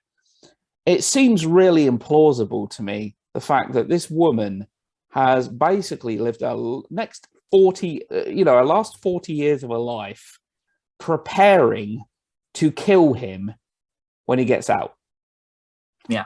it seems really implausible to me, the fact that this woman has basically lived her last 40 years of her life preparing to kill him when he gets out. Yeah.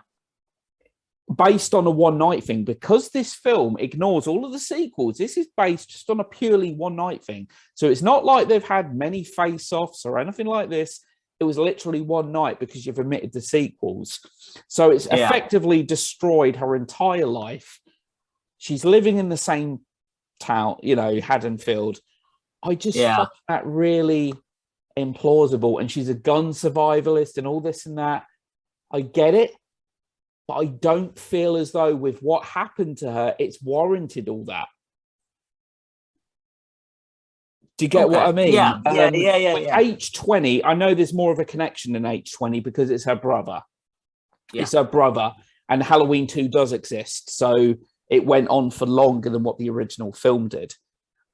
Based on a one-night thing, because this film ignores all of the sequels. This is based just on a purely one-night thing. So it's not like they've had many face-offs or anything like this. It was literally one night because you've omitted the sequels. So it's effectively destroyed her entire life. She's living in the same town, Haddonfield. I just find that really implausible. And she's a gun survivalist and all this and that. I get it, but I don't feel as though with what happened to her, it's warranted all that. Do you get what I mean? Yeah. H20, I know there's more of a connection than H20 because it's her brother. Yeah. It's her brother, and Halloween 2 does exist, so it went on for longer than what the original film did.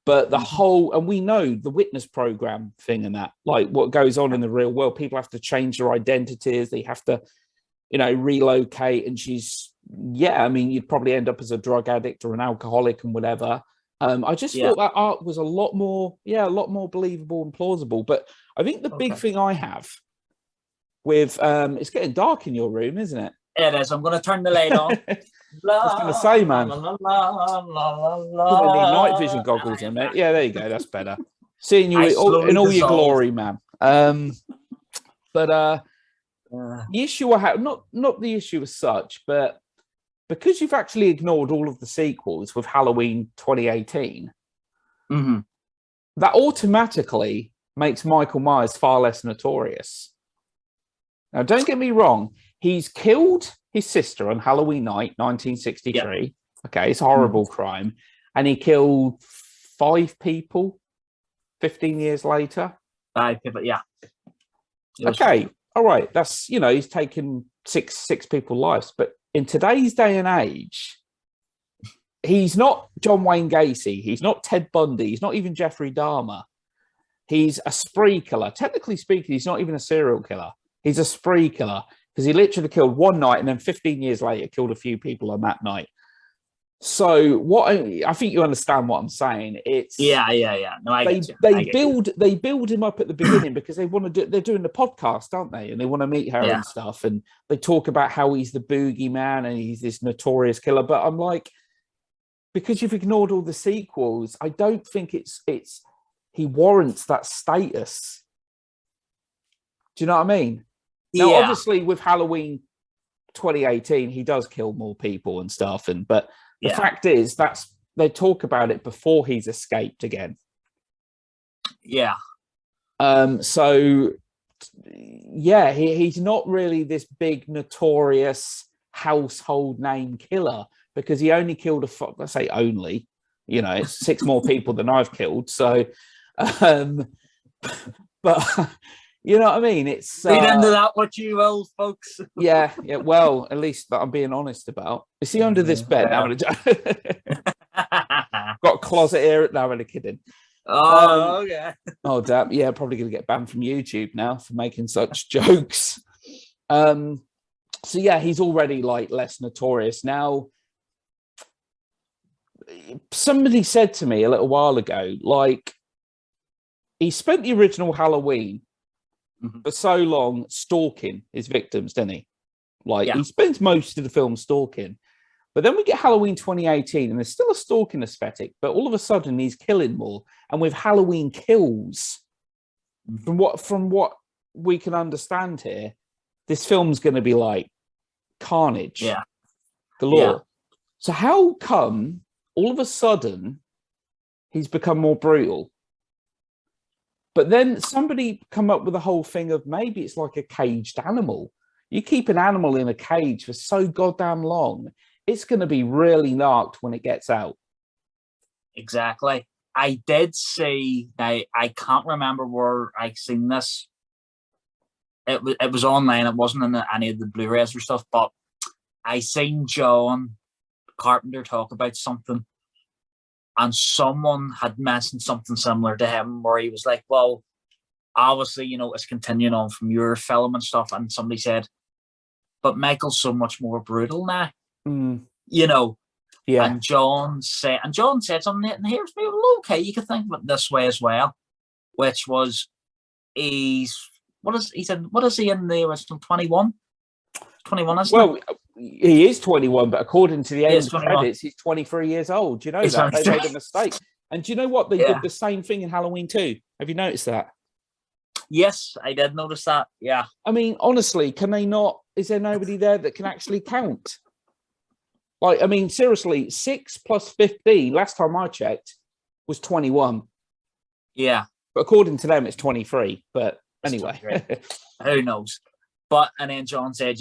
But the whole, and we know the witness program thing and that, like what goes on in the real world, people have to change their identities, they have to, relocate, and she's, you'd probably end up as a drug addict or an alcoholic and whatever. I just thought that art was a lot more believable and plausible. But I think the big thing I have with it's getting dark in your room, isn't it? It is. I'm going to turn the light on. I was going to say, man, you need night vision goggles in, mate. Yeah, there you go. That's better. Seeing you in all your glory, man. But the issue I have, not the issue as such, but because you've actually ignored all of the sequels with Halloween 2018, that automatically makes Michael Myers far less notorious. Now, don't get me wrong. He's killed his sister on Halloween night, 1963. Yeah. Okay, it's a horrible crime. And he killed 5 people 15 years later. 5 people, yeah. Okay, all right. That's, he's taken six people's lives. But in today's day and age, he's not John Wayne Gacy. He's not Ted Bundy. He's not even Jeffrey Dahmer. He's a spree killer. Technically speaking, he's not even a serial killer. He's a spree killer because he literally killed one night and then 15 years later killed a few people on that night. So what I think you understand what I'm saying. It's No, I get you. They build him up at the beginning because they want to do. They're doing the podcast, aren't they? And they want to meet her and stuff. And they talk about how he's the boogeyman and he's this notorious killer. But I'm like, because you've ignored all the sequels, I don't think it's he warrants that status. Do you know what I mean? Now, obviously, with Halloween 2018, he does kill more people and stuff. But the fact is, they talk about it before he's escaped again. Yeah. So, he's not really this big, notorious household name killer because he only killed let's say only, it's 6 more people than I've killed. So, but you know what I mean? It's read into that what you will, folks. Yeah. Well, at least that I'm being honest about. Is he under this bed? Got a closet here. No, I'm only kidding. Oh, okay. Oh, damn. Yeah, probably going to get banned from YouTube now for making such jokes. So he's already like less notorious now. Somebody said to me a little while ago, like, he spent the original Halloween for so long stalking his victims, didn't he? He spends most of the film stalking. But then we get Halloween 2018 and there's still a stalking aesthetic, but all of a sudden he's killing more. And with Halloween Kills, from what we can understand here, this film's going to be like carnage galore. Yeah. So how come all of a sudden he's become more brutal? But then somebody come up with a whole thing of maybe it's like a caged animal. You keep an animal in a cage for so goddamn long, it's going to be really narked when it gets out. Exactly. I did see, I can't remember where I seen this. It was online. It wasn't in any of the Blu-rays or stuff, but I seen John Carpenter talk about something. And someone had mentioned something similar to him where he was like, well, obviously, it's continuing on from your film and stuff. And somebody said, but Michael's so much more brutal now. Yeah. And John said something, and here's me, well, okay, you could think of it this way as well, which was what is he in the original 21? 21, isn't well, he is 21, but according to the end credits, he's 23 years old. Do you know that? They made a mistake. And do you know what? They did the same thing in Halloween 2. Have you noticed that? Yes, I did notice that. Yeah. I mean, honestly, can they not? Is there nobody there that can actually count? Like, I mean, seriously, 6 plus 15, last time I checked, was 21. Yeah. But according to them, it's 23. But anyway. Who knows? But, and then John said,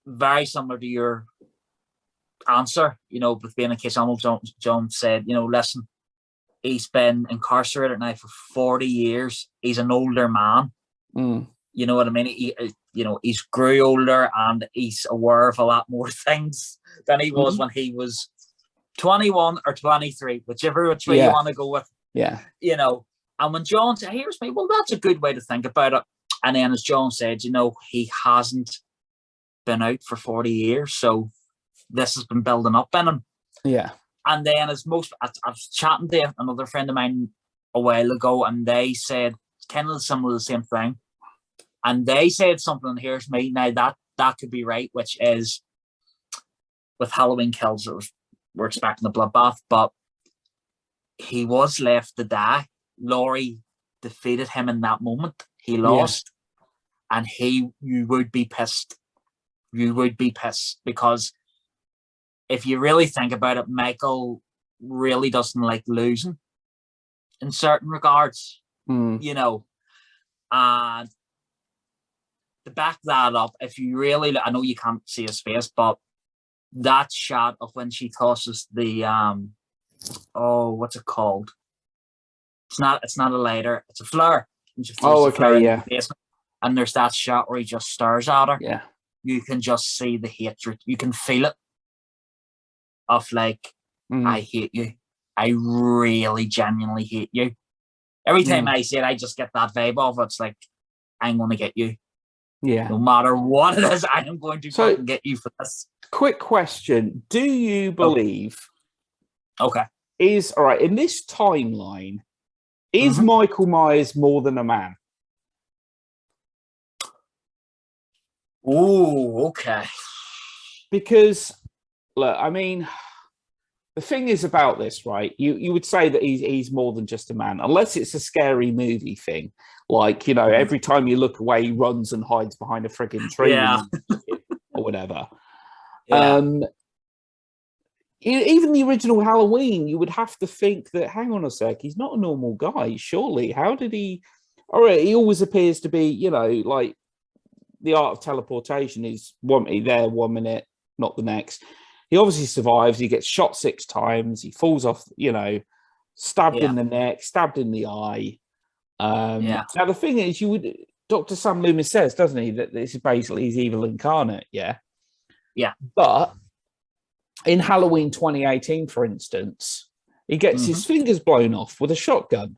very similar to your answer, with being a case almost, John said, listen, he's been incarcerated now for 40 years. He's an older man. You know what I mean? He's grew older and he's aware of a lot more things than he was when he was 21 or 23, which way you want to go with. Yeah. And when John said, here's me, well, that's a good way to think about it. And then as John said, he hasn't been out for 40 years. So this has been building up in him. Yeah. And then I was chatting to another friend of mine a while ago, and they said kind of similar to the same thing. And they said something, here's me, now that could be right, which is with Halloween Kills, we're expecting a bloodbath, but he was left to die. Laurie defeated him in that moment. He lost. And you would be pissed. You would be pissed because if you really think about it, Michael really doesn't like losing in certain regards, and to back that up, if you really, I know you can't see his face, but that shot of when she tosses the, what's it called? It's not a lighter, it's a flare. Yeah. And there's that shot where he just stares at her. Yeah. You can just see the hatred. You can feel it. Of like, I hate you. I really genuinely hate you. Every time I see it, I just get that vibe of it. It's like, I'm going to get you. Yeah. No matter what it is, I am going to fucking get you for this. Quick question. Do you believe... Okay. All right, in this timeline, is Michael Myers more than a man? Oh, okay. Because, look, I mean, the thing is about this, right? You would say that he's more than just a man, unless it's a scary movie thing. Like, every time you look away, he runs and hides behind a frigging tree or whatever. Yeah. Even the original Halloween, you would have to think that, hang on a sec, he's not a normal guy, surely. How did he... All right, he always appears to be, like, the art of teleportation is 1 minute there, 1 minute, not the next. He obviously survives. He gets shot 6 times. He falls off, stabbed in the neck, stabbed in the eye. Now, the thing is, Dr. Sam Loomis says, doesn't he, that this is basically his evil incarnate, yeah? Yeah. But in Halloween 2018, for instance, he gets his fingers blown off with a shotgun.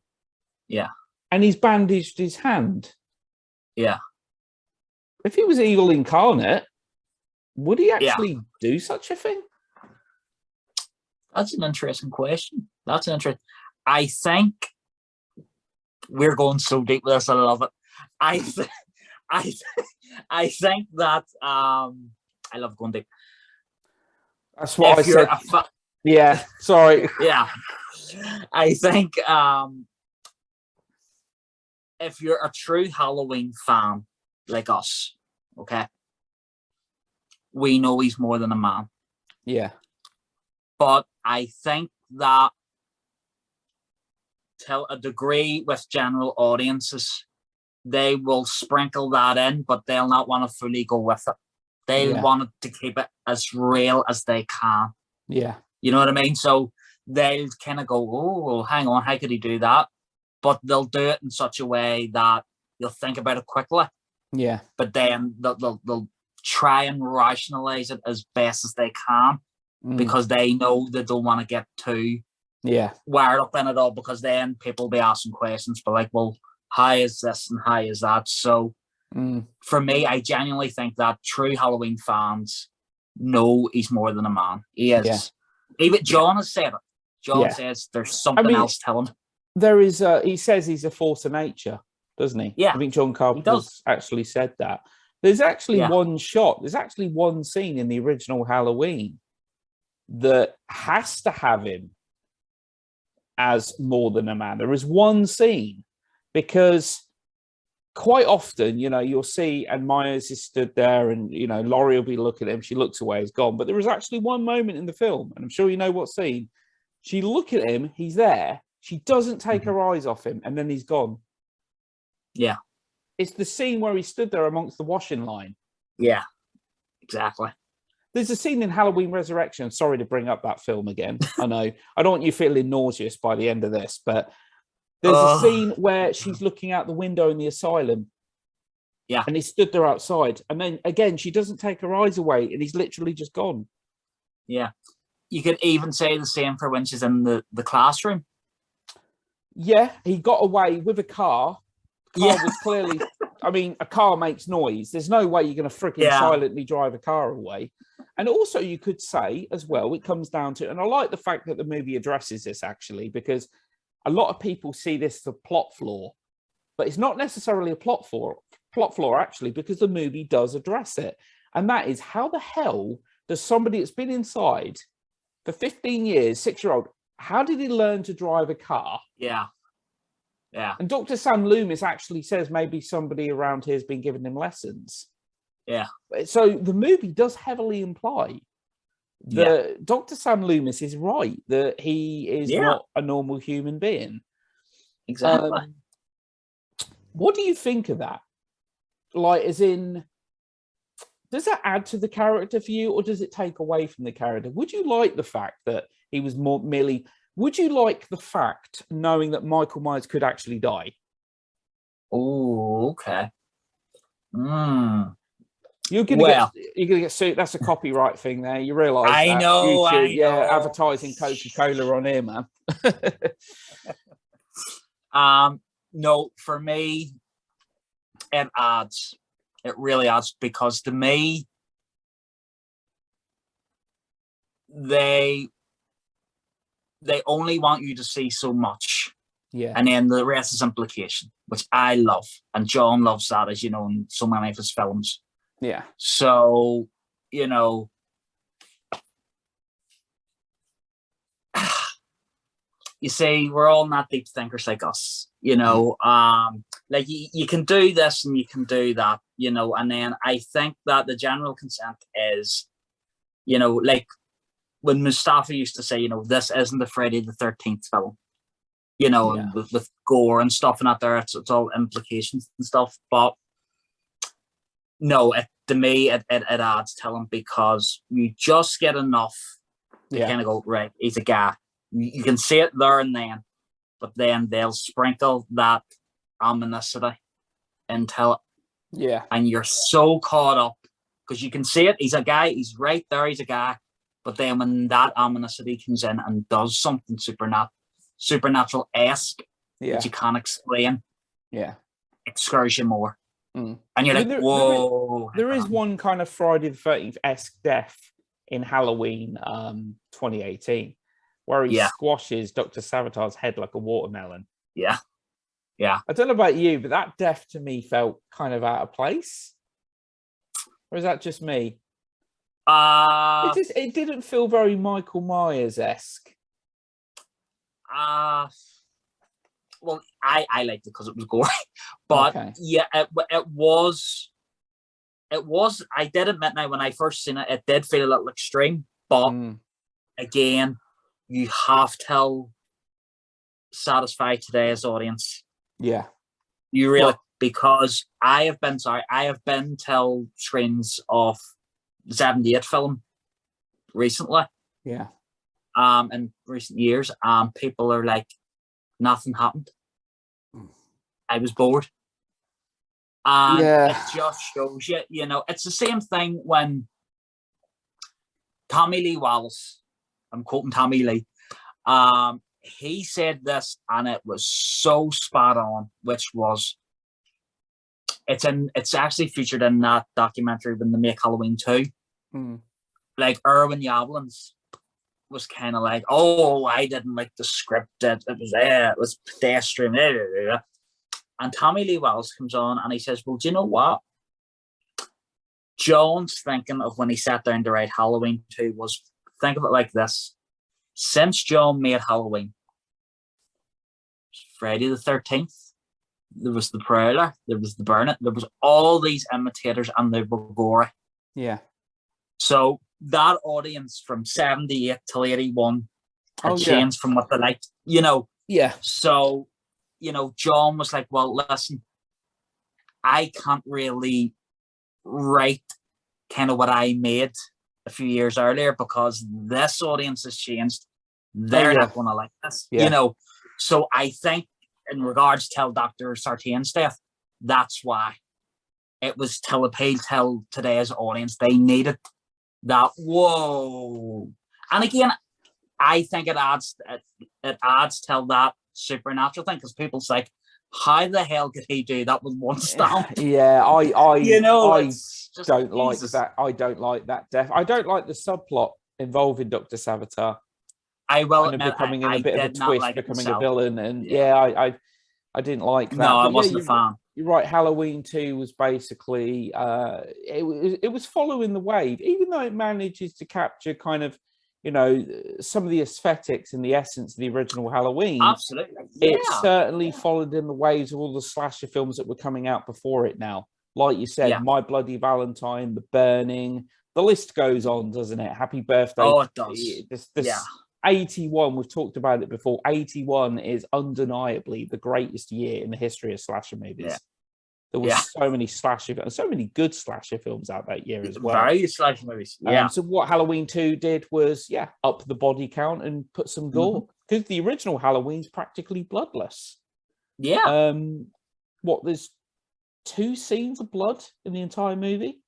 Yeah. And he's bandaged his hand. Yeah. If he was evil incarnate, would he actually do such a thing? That's an interesting question. I think we're going so deep with this. I love it. I think that I love going deep. That's what I said. Yeah, sorry. Yeah, I think if you're a true Halloween fan like us, okay, we know he's more than a man. Yeah. But I think that to a degree with general audiences, they will sprinkle that in, but they'll not want to fully go with it. They want to keep it as real as they can. Yeah. You know what I mean? So they'll kind of go, oh, hang on, how could he do that? But they'll do it in such a way that you'll think about it quickly. Yeah. But then they'll try and rationalize it as best as they can because they know they don't want to get too wired up in it all, because then people will be asking questions, but like, well, how is this and how is that? So for me, I genuinely think that true Halloween fans know he's more than a man. He is. Yeah. Even John has said it. John says there's something else telling him. There is he says he's a force of nature, doesn't he? Yeah. I think John Carpenter's actually said that. There's actually one shot, there's actually one scene in the original Halloween that has to have him as more than a man. There is one scene, because quite often, you'll see, and Myers is stood there and, Laurie will be looking at him. She looks away, he's gone. But there was actually one moment in the film, and I'm sure you know what scene, She look at him, he's there. She doesn't take her eyes off him, and then he's gone. Yeah. It's the scene where he stood there amongst the washing line. Yeah, exactly. There's a scene in Halloween Resurrection. Sorry to bring up that film again. I know. I don't want you feeling nauseous by the end of this, but there's a scene where she's looking out the window in the asylum. Yeah. And he stood there outside. And then, again, she doesn't take her eyes away, and he's literally just gone. Yeah. You could even say the same for when she's in the classroom. Yeah, he got away with a car. The car was clearly... I mean, a car makes noise. There's no way you're going to freaking silently drive a car away. And also, you could say as well, it comes down to, and I like the fact that the movie addresses this actually, because a lot of people see this as a plot flaw, but it's not necessarily a plot flaw actually, because the movie does address it. And that is, how the hell does somebody that's been inside for 15 years, 6-year-old, how did he learn to drive a car? Yeah. Yeah. And Dr. Sam Loomis actually says maybe somebody around here has been giving him lessons. Yeah. So the movie does heavily imply that Dr. Sam Loomis is right, that he is not a normal human being. Exactly. What do you think of that? Like, as in, does that add to the character for you, or does it take away from the character? Would you like the fact that he was more merely... Would you like the fact, knowing that Michael Myers could actually die? Oh, okay. You're gonna get sued. That's a copyright thing there. You realise? I know. YouTube, advertising Coca-Cola on here, man. No, for me, it adds. It really adds, because to me, they only want you to see so much. Yeah. And then the rest is implication, which I love. And John loves that, as you know, in so many of his films. Yeah. So, you know, you see, we're all not deep thinkers like us, you know. Like you can do this and you can do that, you know. And then I think that the general consent is, you know, like, when Mustafa used to say, you know, this isn't the Friday the 13th film, you know, and with gore and stuff and that there, it's all implications and stuff. But no, to me, it adds to him, because you just get enough to kind of go, right, he's a guy. You can see it there and then, but then they'll sprinkle that ominousity into it. Yeah. And you're so caught up, because you can see it. He's a guy. He's right there. He's a guy. But then when that ominousity comes in and does something supernatural-esque that you can't explain, it scares you more. And you're like, whoa. There is one kind of Friday the 13th-esque death in Halloween 2018, where he squashes Dr. Savitar's head like a watermelon. Yeah. Yeah. I don't know about you, but that death to me felt kind of out of place. Or is that just me? It didn't feel very Michael Myers-esque. Well, I liked it because it was gory, but it was. I did admit now, when I first seen it, it did feel a little extreme. But again, you have to satisfy today's audience. Yeah, you really, because I have been to screens of 78 film recently. Yeah. In recent years, people are like, nothing happened. I was bored. And it just shows you, you know, it's the same thing when Tommy Lee Wallace, I'm quoting Tommy Lee, he said this, and it was so spot on, which was, it's actually featured in that documentary when they make Halloween 2. Like, Irwin Yablans was kind of like, oh, I didn't like the script, it was pedestrian, and Tommy Lee Wallace comes on and he says, well, do you know what? John's thinking of when he sat down to write Halloween 2 was, think of it like this. Since John made Halloween, Friday the 13th, there was the Prowler, there was the Burn It, there was all these imitators, and they were gory. Yeah. So that audience from 78 till 81 had changed from what they liked, Yeah. So, John was like, well, listen, I can't really write kind of what I made a few years earlier because this audience has changed. They're not going to like this, So I think in regards to Dr. Sartain's death, that's why it was to appeal to today's audience. They needed that. Whoa. And again, I think it adds to that supernatural thing because people's like, how the hell could he do that with one stamp? Yeah, I don't like Jesus. that. I don't like that death. I don't like the subplot involving Dr. Savitar. I will kind of becoming in a bit of a twist, like becoming a villain, and I didn't like that. No, I wasn't a fan. You're right. Halloween 2 was basically it was following the wave, even though it manages to capture kind of some of the aesthetics and the essence of the original Halloween. Absolutely, it certainly followed in the waves of all the slasher films that were coming out before it. Now, like you said, My Bloody Valentine, The Burning, the list goes on, doesn't it? Happy Birthday. Oh, it does. This 81, we've talked about it before. 81 is undeniably the greatest year in the history of slasher movies. Yeah. There were so many slasher, so many good slasher films out that year as well. Very slasher movies. Yeah. So what Halloween 2 did was, up the body count and put some gore. Because the original Halloween's practically bloodless. Yeah. There's 2 scenes of blood in the entire movie?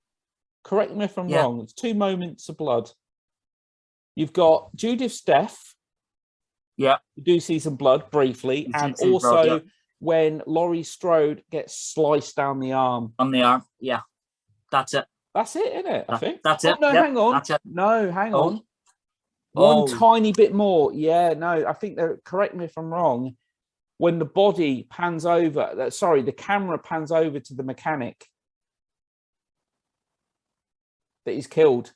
Correct me if I'm wrong. It's 2 moments of blood. You've got Judith's death. Yeah. You do see some blood briefly. And also when Laurie Strode gets sliced down the arm. On the arm, yeah. That's it. That's it, isn't it? I think. That's it. No, hang on. That's it. No, hang on. One tiny bit more. Yeah, no, I think correct me if I'm wrong. When the body pans over, the camera pans over to the mechanic that he's killed.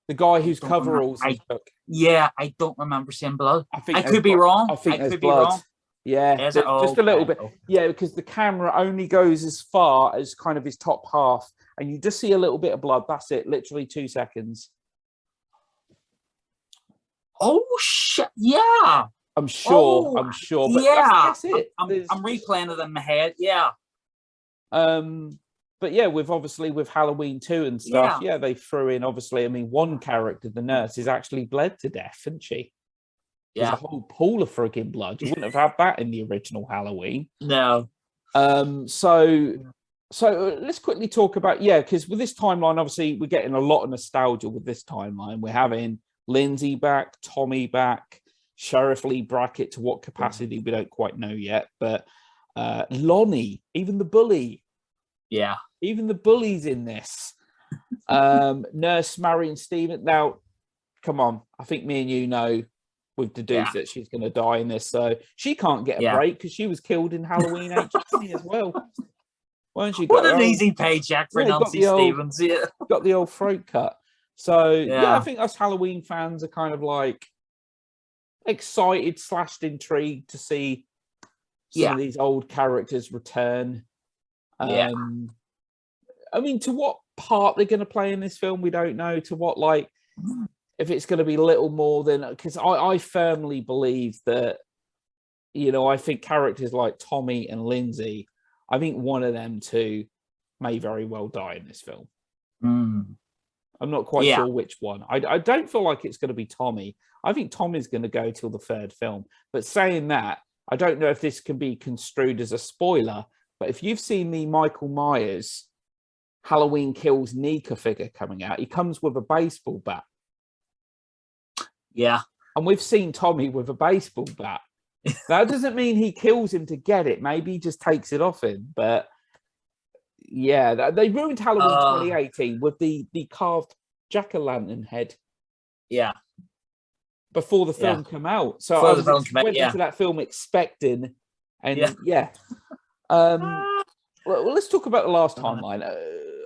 The guy whose coveralls he took. Yeah, I don't remember seeing blood. I could be wrong. I think there's blood. Yeah, just a little bit. Yeah, because the camera only goes as far as kind of his top half, and you just see a little bit of blood. That's it, literally 2 seconds. Oh shit! Yeah, I'm sure. But that's it. I'm replaying it in my head. Yeah. But with Halloween 2 and stuff, they threw in, obviously, I mean, one character, the nurse, is actually bled to death, isn't she? There's a whole pool of frigging blood. You wouldn't have had that in the original Halloween. No. So let's quickly talk about, because with this timeline, obviously, we're getting a lot of nostalgia with this timeline. We're having Lindsay back, Tommy back, Sheriff Lee Brackett, to what capacity, we don't quite know yet, but Lonnie, even the bully. Yeah. Even the bully's in this. Nurse Marion Stevens. Now, come on. I think me and you know we've deduced that she's going to die in this. So she can't get a break because she was killed in Halloween H20 as well. Weren't she? What an easy paycheck for Nancy Stevens. Got the old throat cut. So, I think us Halloween fans are kind of like excited / intrigued to see some of these old characters return. I mean, to what part they're going to play in this film, we don't know. To what, like, if it's going to be little more than... Because I firmly believe that, I think characters like Tommy and Lindsay, I think one of them two may very well die in this film. I'm not quite sure which one. I don't feel like it's going to be Tommy. I think Tommy's going to go till the 3rd film. But saying that, I don't know if this can be construed as a spoiler, but if you've seen the Michael Myers Halloween Kills Nika figure coming out, he comes with a baseball bat. Yeah. And we've seen Tommy with a baseball bat. That doesn't mean he kills him to get it. Maybe he just takes it off him. But they ruined Halloween 2018 with the carved jack-o'-lantern head. Yeah. Before the film came out. So I went into that film expecting, and well, let's talk about the last timeline.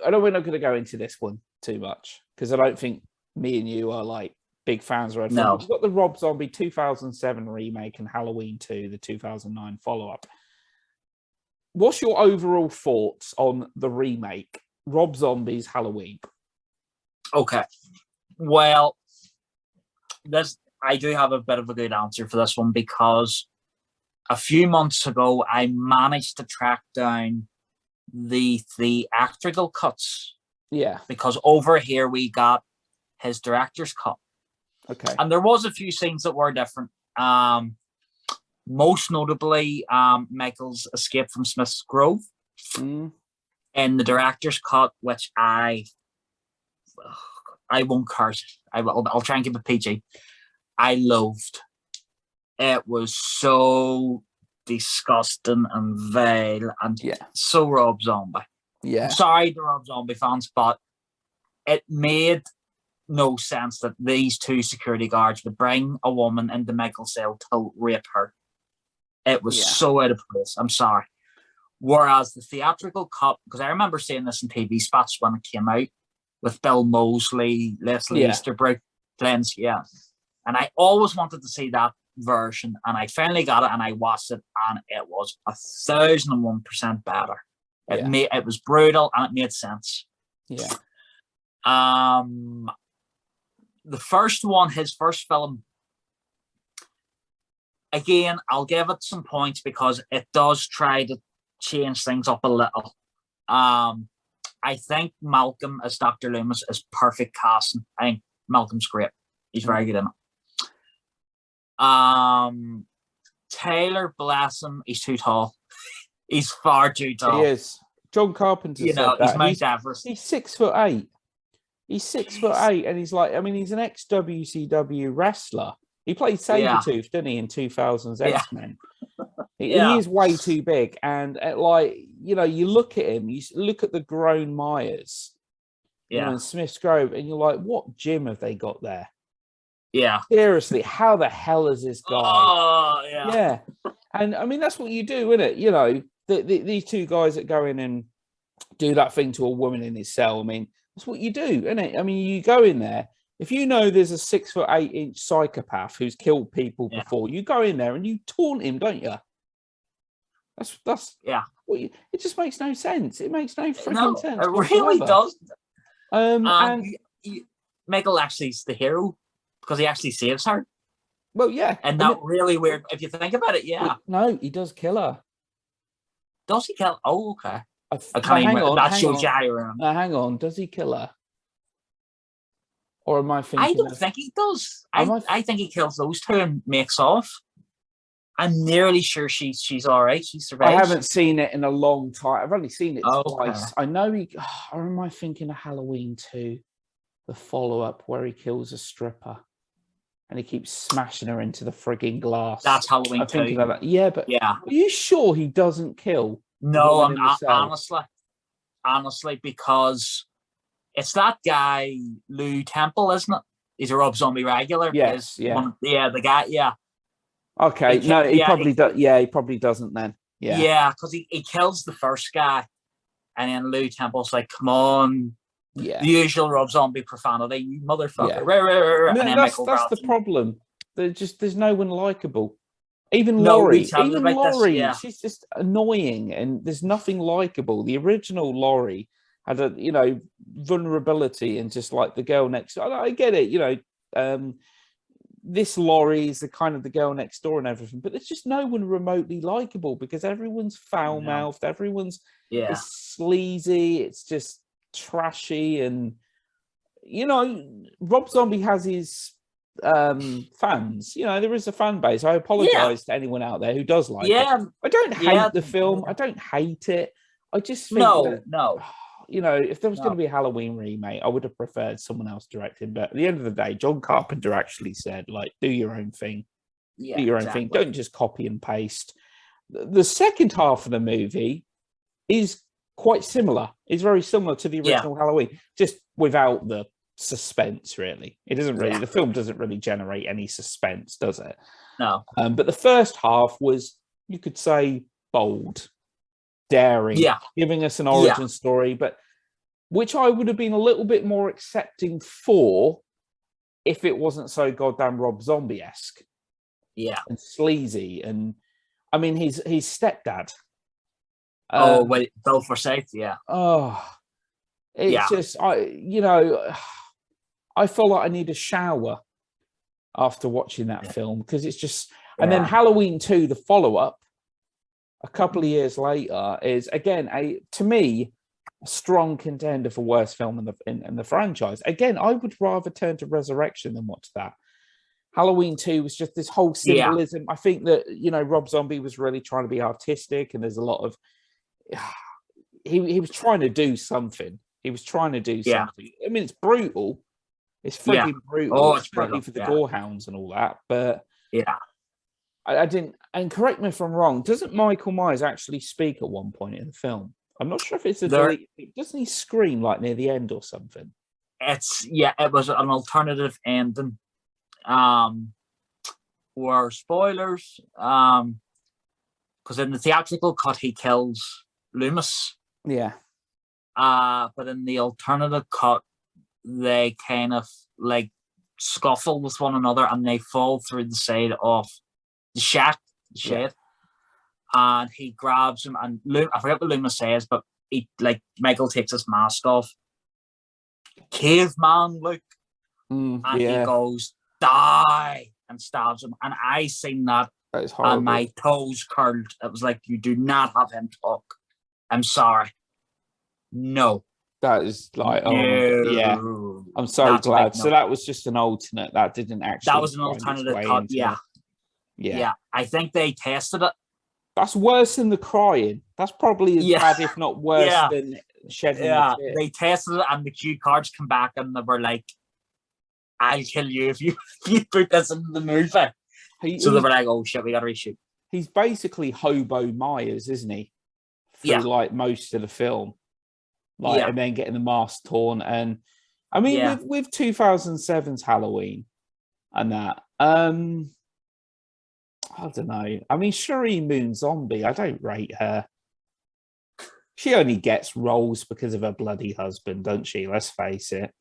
We're not going to go into this one too much because I don't think me and you are like big fans of it. No. We've got the Rob Zombie 2007 remake and Halloween 2, the 2009 follow-up. What's your overall thoughts on the remake, Rob Zombie's Halloween? Okay. Well, I do have a bit of a good answer for this one, because a few months ago I managed to track down the theatrical cuts. Yeah. Because over here we got his director's cut. Okay. And there was a few scenes that were different. Most notably, Michael's escape from Smith's Grove in the director's cut, which I won't curse. I'll try and keep it PG. I loathed. It was so disgusting and vile and so Rob Zombie. Yeah. I'm sorry to Rob Zombie fans, but it made no sense that these two security guards would bring a woman into Michael's cell to rape her. It was so out of place. I'm sorry. Whereas the theatrical cut, because I remember seeing this in TV spots when it came out, with Bill Moseley, Leslie Easterbrook, Glenn's, and I always wanted to see that version, and I finally got it, and I watched it, and it was 1,001% better. It was brutal, and it made sense. Yeah. The first one, his first film, again, I'll give it some points because it does try to change things up a little. I think Malcolm as Dr. Loomis is perfect casting. I think Malcolm's great. He's very good in it. Taylor, bless him, he's too tall. He's far too tall. He is. John Carpenter said that. He's Mount Everest. He's 6'8". He's 6'8", and he's like, I mean, he's an ex-WCW wrestler. He played Sabretooth, didn't he, in 2000's X-Men? He is way too big. And you look at him, you look at the grown Myers, in Smith's Grove, and you're like, what gym have they got there? Yeah. Seriously, how the hell is this guy? Oh, yeah. Yeah. And I mean, that's what you do, isn't it? You know, these two guys that go in and do that thing to a woman in his cell. I mean, that's what you do, isn't it? I mean, you go in there. If you know there's a 6'8" psychopath who's killed people before, you go in there and you taunt him, don't you? That's what it just makes no sense. It makes no freaking sense. It really does. And Michael actually is the hero because he actually saves her. Well, yeah. And that really weird, if you think about it, No, he does kill her. Does he kill? Oh, okay. Hang on. Does he kill her? Or am I thinking? I don't think he does. I think he kills those two and makes off. I'm nearly sure she's all right. She survives. I haven't seen it in a long time. I've only seen it twice. Okay. I know or am I thinking of Halloween 2, the follow-up where he kills a stripper and he keeps smashing her into the frigging glass? That's Halloween 2. Yeah, but are you sure he doesn't kill? No, I'm not, honestly, because it's that guy Lou Temple, isn't it? He's a Rob Zombie regular. Yes, the guy, Okay, he probably does. Yeah, he probably doesn't then. Yeah, because he kills the first guy, and then Lou Temple's like, "Come on, the usual Rob Zombie profanity, you motherfucker." Yeah. That's the problem. There's no one likable. Even Laurie, she's just annoying, and there's nothing likable. The original Laurie had a vulnerability, and just like the girl next door. I get it, this Laurie is the girl next door and everything, but there's just no one remotely likable because everyone's foul-mouthed, everyone's sleazy, it's just trashy, and Rob Zombie has his fans. There is a fan base. I apologize to anyone out there who does like it. I don't hate the film. I don't hate it. I just think if there was going to be a Halloween remake, I would have preferred someone else directing. But at the end of the day, John Carpenter actually said, do your own thing. Do your own thing. Don't just copy and paste. The second half of the movie is quite similar. It's very similar to the original Halloween, just without the suspense, really. It doesn't really, the film doesn't really generate any suspense, does it? No. But the first half was, you could say, bold, daring, giving us an origin story, but which I would have been a little bit more accepting for if it wasn't so goddamn Rob Zombie-esque. Yeah. And sleazy. And I mean, his stepdad. Bill Forsyth, it's just, I feel like I need a shower after watching that film, because it's just, and then Halloween 2, the follow-up, a couple of years later, is again to me a strong contender for worst film in the franchise. Again, I would rather turn to Resurrection than watch that. Halloween 2 was just this whole symbolism. I think that, you know, Rob Zombie was really trying to be artistic, and there's a lot of he was trying to do something. He was trying to do something. I mean, it's brutal. It's freaking brutal. Oh, it's brutal for the gorehounds and all that. But I didn't. And correct me if I'm wrong. Doesn't Michael Myers actually speak at one point in the film? I'm not sure if it's a delete. Doesn't he scream like near the end or something? It was an alternative ending. Or spoilers. Because in the theatrical cut he kills Loomis. Yeah. But in the alternative cut, they kind of like scuffle with one another and they fall through the side of the shed, and he grabs him, and I forget what Loomis says, but he, like, Michael takes his mask off, caveman look, and he goes, die, and stabs him. And I seen that is horrible. And my toes curled. It was like, you do not have him talk. I'm sorry. No. That is like, no. I'm so glad. Like, no. So that was just an alternate. That didn't actually. That was an alternative cut. Yeah. I think they tested it. That's worse than the crying. That's probably as bad, if not worse, than shedding the tear. They tested it, and the cue cards come back, and they were like, "I'll kill you if you put this in the movie." So they were like, "Oh shit, we got to reshoot." He's basically Hobo Myers, isn't he? Through like most of the film. And then getting the mask torn, and I mean with 2007's Halloween and that, I don't know. I mean, Shireen Moon Zombie, I don't rate her. She only gets roles because of her bloody husband, don't she? Let's face it.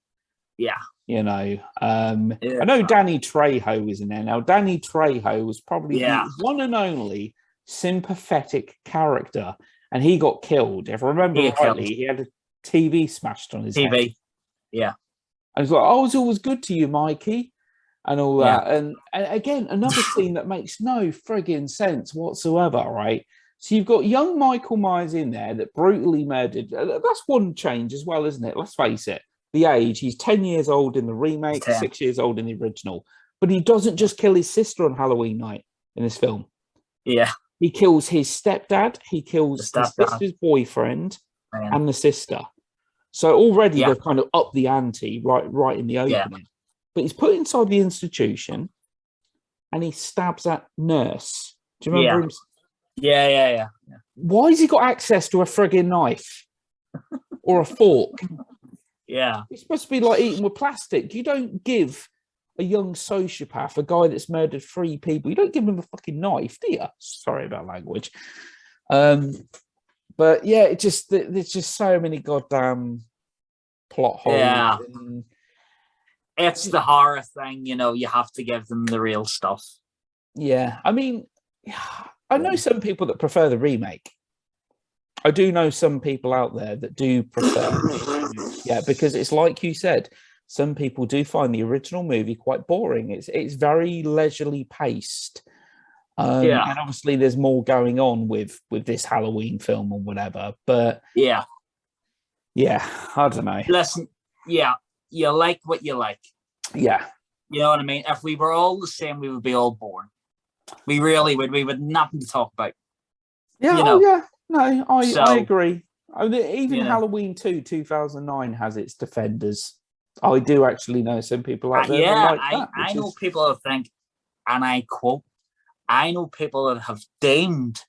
Yeah. You know, I know Danny Trejo was in there. Now, Danny Trejo was probably the one and only sympathetic character, and he got killed. If I remember rightly, he had a TV smashed on his head. Yeah. And it's like, I was always good to you, Mikey, and all that. And again, another scene that makes no frigging sense whatsoever, right? So you've got young Michael Myers in there that brutally murdered. That's one change as well, isn't it? Let's face it. The age, he's 10 years old in the remake, 6 years old in the original. But he doesn't just kill his sister on Halloween night in this film. Yeah. He kills his stepdad, he kills his sister's boyfriend, and the sister. So already they've kind of upped the ante right in the opening. Yeah. But he's put inside the institution, and he stabs that nurse. Do you remember him? Yeah. Why has he got access to a frigging knife or a fork? Yeah. It's supposed to be like eating with plastic. You don't give a young sociopath, a guy that's murdered 3 people, you don't give him a fucking knife, do you? Sorry about language. But yeah, there's just so many goddamn plot holes. Yeah. It's the horror thing, you know, you have to give them the real stuff. Yeah. I mean, I know some people that prefer the remake. I do know some people out there that do prefer because it's like you said, some people do find the original movie quite boring. It's very leisurely paced. And obviously there's more going on with this Halloween film or whatever. But I don't know. Listen, you like what you like. Yeah. You know what I mean? If we were all the same, we would be all boring. We really would. We would nothing to talk about. Yeah, No, I agree. I mean, even Halloween 2, 2009 has its defenders. I do actually know some people out there that like that. I know people that think, and I quote, I know people that have deemed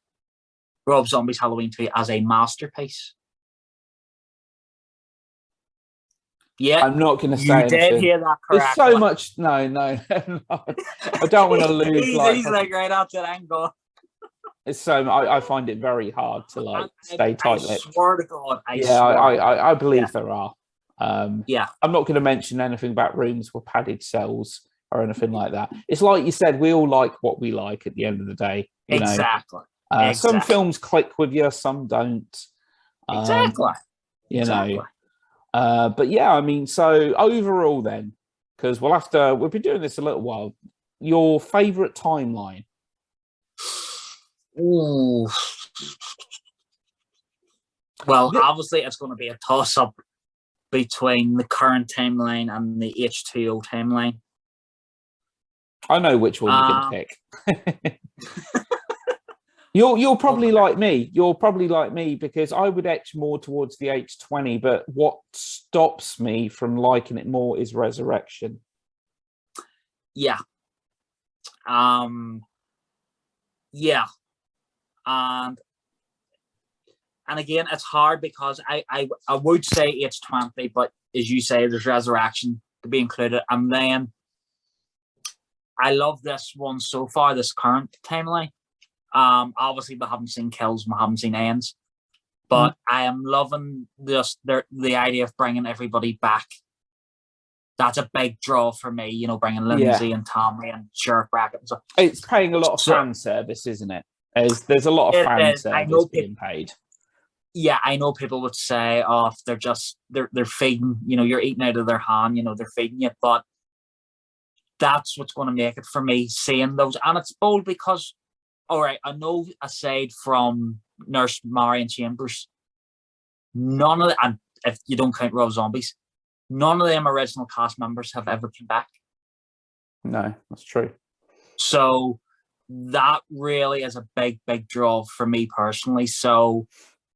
Rob Zombie's Halloween 2 as a masterpiece. Yeah, I'm not going to say anything. You did hear that correctly. There's so much. No. I don't want to lose. He's like right after that angle. It's so. I find it very hard to stay tight-lipped. I swear to God. I believe there are. I'm not going to mention anything about rooms with padded cells or anything like that. It's like you said, we all like what we like at the end of the day. You know? Some films click with you, some don't. Exactly. You know. But yeah, I mean, so overall then, because we'll be doing this a little while. Your favorite timeline? Ooh. Well, obviously, it's going to be a toss-up between the current timeline and the H2O timeline. I know which one you're going to pick. You're probably like me. You're probably like me because I would etch more towards the H20, but what stops me from liking it more is Resurrection. Yeah. Yeah. And again, it's hard because I would say H20, but as you say, there's Resurrection to be included. And then I love this one so far, this current timeline. Obviously, we haven't seen kills, we haven't seen ends, but I am loving just the idea of bringing everybody back. That's a big draw for me, you know, bringing Lindsay and Tommy and Sheriff Brackett. And stuff. It's paying a lot of fan service, isn't it? There's a lot of fan service being paid. Yeah, I know people would say, "Oh, they're feeding, you know, you're eating out of their hand, you know, they're feeding you." But that's what's going to make it for me, seeing those, and it's bold because. All right, I know aside from Nurse Marion Chambers, none of and if you don't count Rob Zombies, none of them original cast members have ever come back. No, that's true. So that really is a big, big draw for me personally. So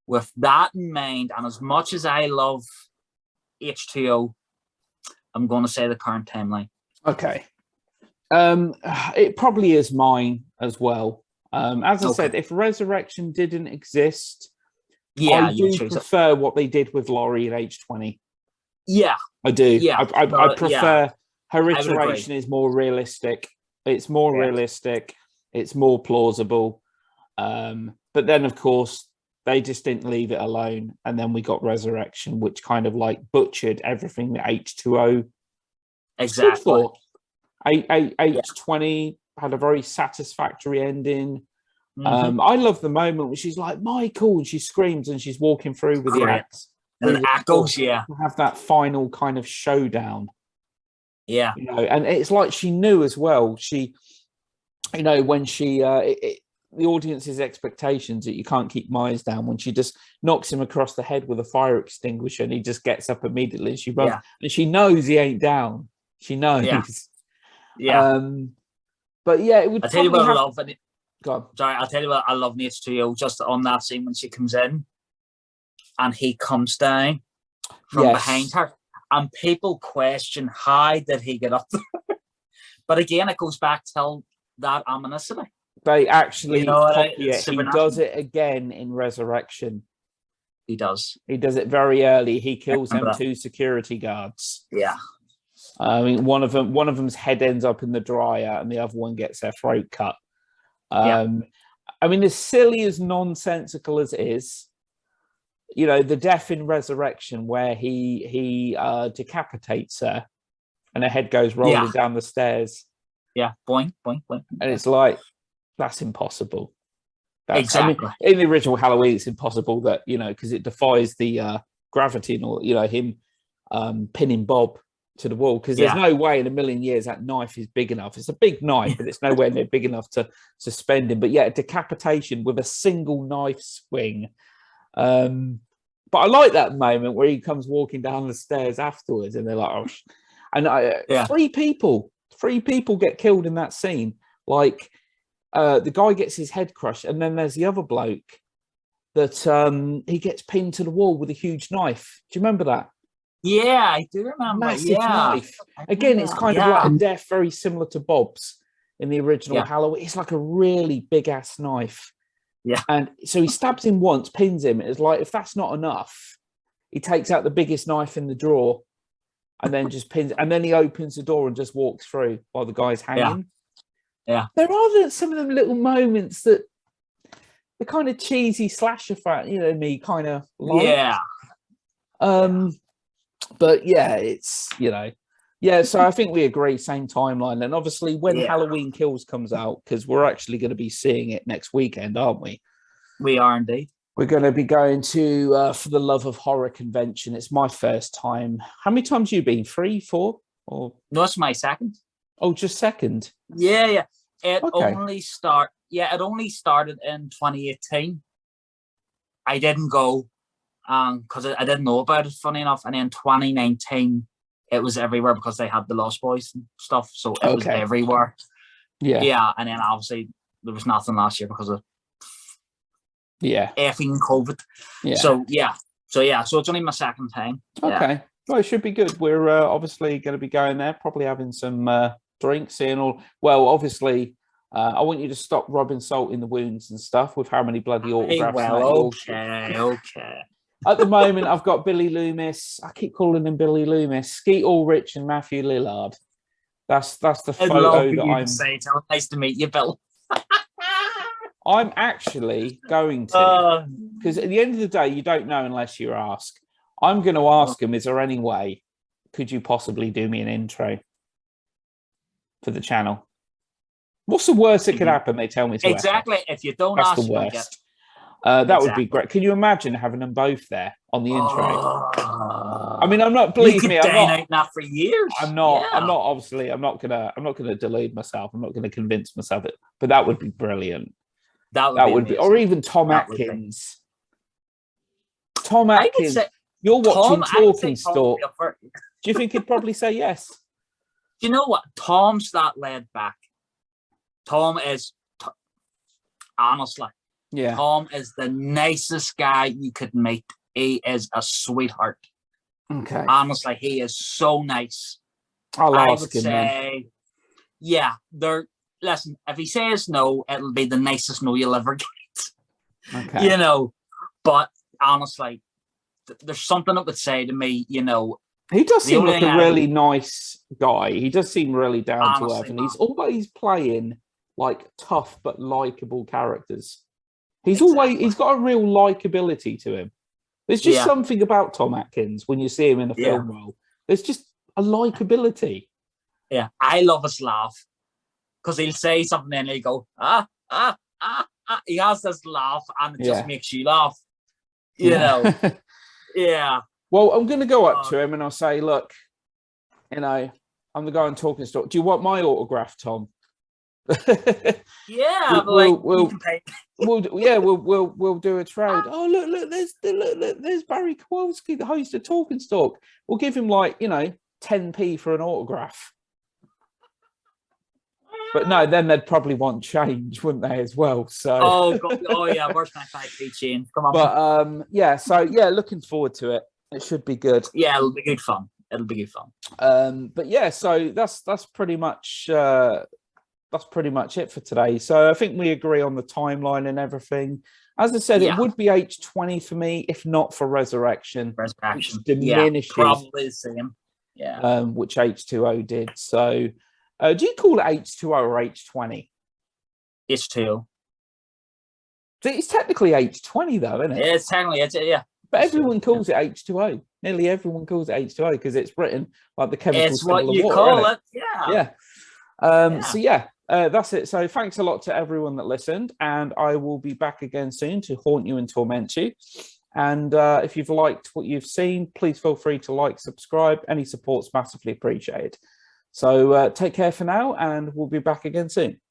with that in mind, and as much as I love H2O, I'm going to say the current timeline. Okay. It probably is mine as well. As I said, if Resurrection didn't exist, I do prefer what they did with Laurie at age 20. Yeah. I do. Yeah. I prefer her iteration is more realistic. It's more realistic. It's more plausible. But then, of course, they just didn't leave it alone. And then we got Resurrection, which kind of like butchered everything that H2O stood for. H20 had a very satisfactory ending. I love the moment when she's like, Michael, and she screams and she's walking through with the axe. And the echoes, have that final kind of showdown. Yeah. You know, and it's like she knew as well. She, you know, when she, the audience's expectations that you can't keep Myers down, when she just knocks him across the head with a fire extinguisher and he just gets up immediately and she runs. And she knows he ain't down. She knows. Yeah. But yeah, it would. I'll tell you what I love. Sorry, I'll tell you what I love in H2O, just on that scene when she comes in and he comes down from behind her, and people question how did he get up there. But again, it goes back to that ominousity. They actually, he does it again in Resurrection. He does. He does it very early. He kills them 2 security guards. Yeah. I mean, one of them's head ends up in the dryer, and the other one gets their throat cut. I mean, as silly as nonsensical as it is, you know, the death in Resurrection where he decapitates her, and her head goes rolling down the stairs. Yeah, boing, boing, boing. And it's like, that's impossible. Exactly. I mean, in the original Halloween, it's impossible that, you know, because it defies the gravity and all, you know, him pinning Bob to the wall, because there's no way in a million years that knife is big enough. It's a big knife, but it's nowhere near big enough to suspend him. But yeah, decapitation with a single knife swing. But I like that moment where he comes walking down the stairs afterwards, and they're like, "Oh," and 3 people get killed in that scene. Like the guy gets his head crushed, and then there's the other bloke that he gets pinned to the wall with a huge knife. Do you remember that? Yeah, I do remember. Massive knife. Again, it's kind of like a death very similar to Bob's in the original Halloween. It's like a really big ass knife. Yeah. And so he stabs him once, pins him. It's like, if that's not enough, he takes out the biggest knife in the drawer and then just pins, and then he opens the door and just walks through while the guy's hanging. Yeah. There are some of them little moments that the kind of cheesy slasher fan, you know, me kind of like. Yeah. But yeah, it's, you know, yeah, so I think we agree, same timeline. And obviously when Halloween Kills comes out, because we're actually going to be seeing it next weekend, aren't we? We are indeed. We're going to be going to For the Love of Horror convention. It's my first time. How many times have you been? 3, 4? or no? It's my second. Oh, just second. Yeah. It only started in 2018. I didn't go because I didn't know about it, funny enough. And in 2019, it was everywhere because they had the Lost Boys and stuff. So it was everywhere. Yeah. And then obviously there was nothing last year because of effing COVID. Yeah. So it's only my second time. Okay. Well, it should be good. We're obviously going to be going there, probably having some drinks in all. Well, obviously, I want you to stop rubbing salt in the wounds and stuff with how many bloody autographs. Okay. At the moment, I've got Billy Loomis. I keep calling him Billy Loomis. Skeet Ulrich and Matthew Lillard. That's the photo that I'm. Nice to meet you, Bill. I'm actually going to, because at the end of the day, you don't know unless you ask. I'm going to ask him, is there any way, could you possibly do me an intro for the channel? What's the worst that could happen? They tell me to. Exactly. If you don't ask, that's the worst. That would be great. Can you imagine having them both there on the intro? I mean, I'm not. Believe me, I'm not. That for years. I'm not. I'm not. Obviously, I'm not gonna delude myself. I'm not gonna convince myself. But that would be brilliant. That would be, or even Tom Atkins. Tom Atkins. You're watching Talking Stalk. Do you think he'd probably say yes? Do you know what? Tom's that laid back. Tom is, honestly, Tom is the nicest guy you could meet. He is a sweetheart. Okay. Honestly, he is so nice. I'll ask him then. Yeah, listen, if he says no, it'll be the nicest no you'll ever get. Okay. You know, but honestly, there's something that would say to me, you know. He does seem like a really nice guy. He does seem really down to earth, and he's always playing like tough but likable characters. He's got a real likability to him. There's just something about Tom Atkins when you see him in a film role. There's just a likability. Yeah, I love his laugh because he'll say something and he'll go He has this laugh and it just makes you laugh. You know. Yeah. Well, I'm going to go up to him and I'll say, look, you know, I'm the guy on Talking Stock. Do you want my autograph, Tom? Yeah, we'll do a trade. Oh, look, there's Barry Kowalski, the host of Talking Stock. We'll give him 10p for an autograph. But no, then they'd probably want change, wouldn't they, as well? So where's my 5p change? Come on. But looking forward to it. It should be good. Yeah, it'll be good fun. But yeah, so that's pretty much it for today. So I think we agree on the timeline and everything. As I said, it would be H20 for me, if not for Resurrection. Which diminishes probably the same. Yeah. Which H2O did. So do you call it H2O or H20? H2O. It's technically H20 though, isn't it? It's technically, yeah. But everyone calls it H2O. Nearly everyone calls it H2O because it's written like the chemical. It's what you call it. Yeah. So that's it. So thanks a lot to everyone that listened, and I will be back again soon to haunt you and torment you. And if you've liked what you've seen, please feel free to like, subscribe. Any support's massively appreciated. So take care for now, and we'll be back again soon.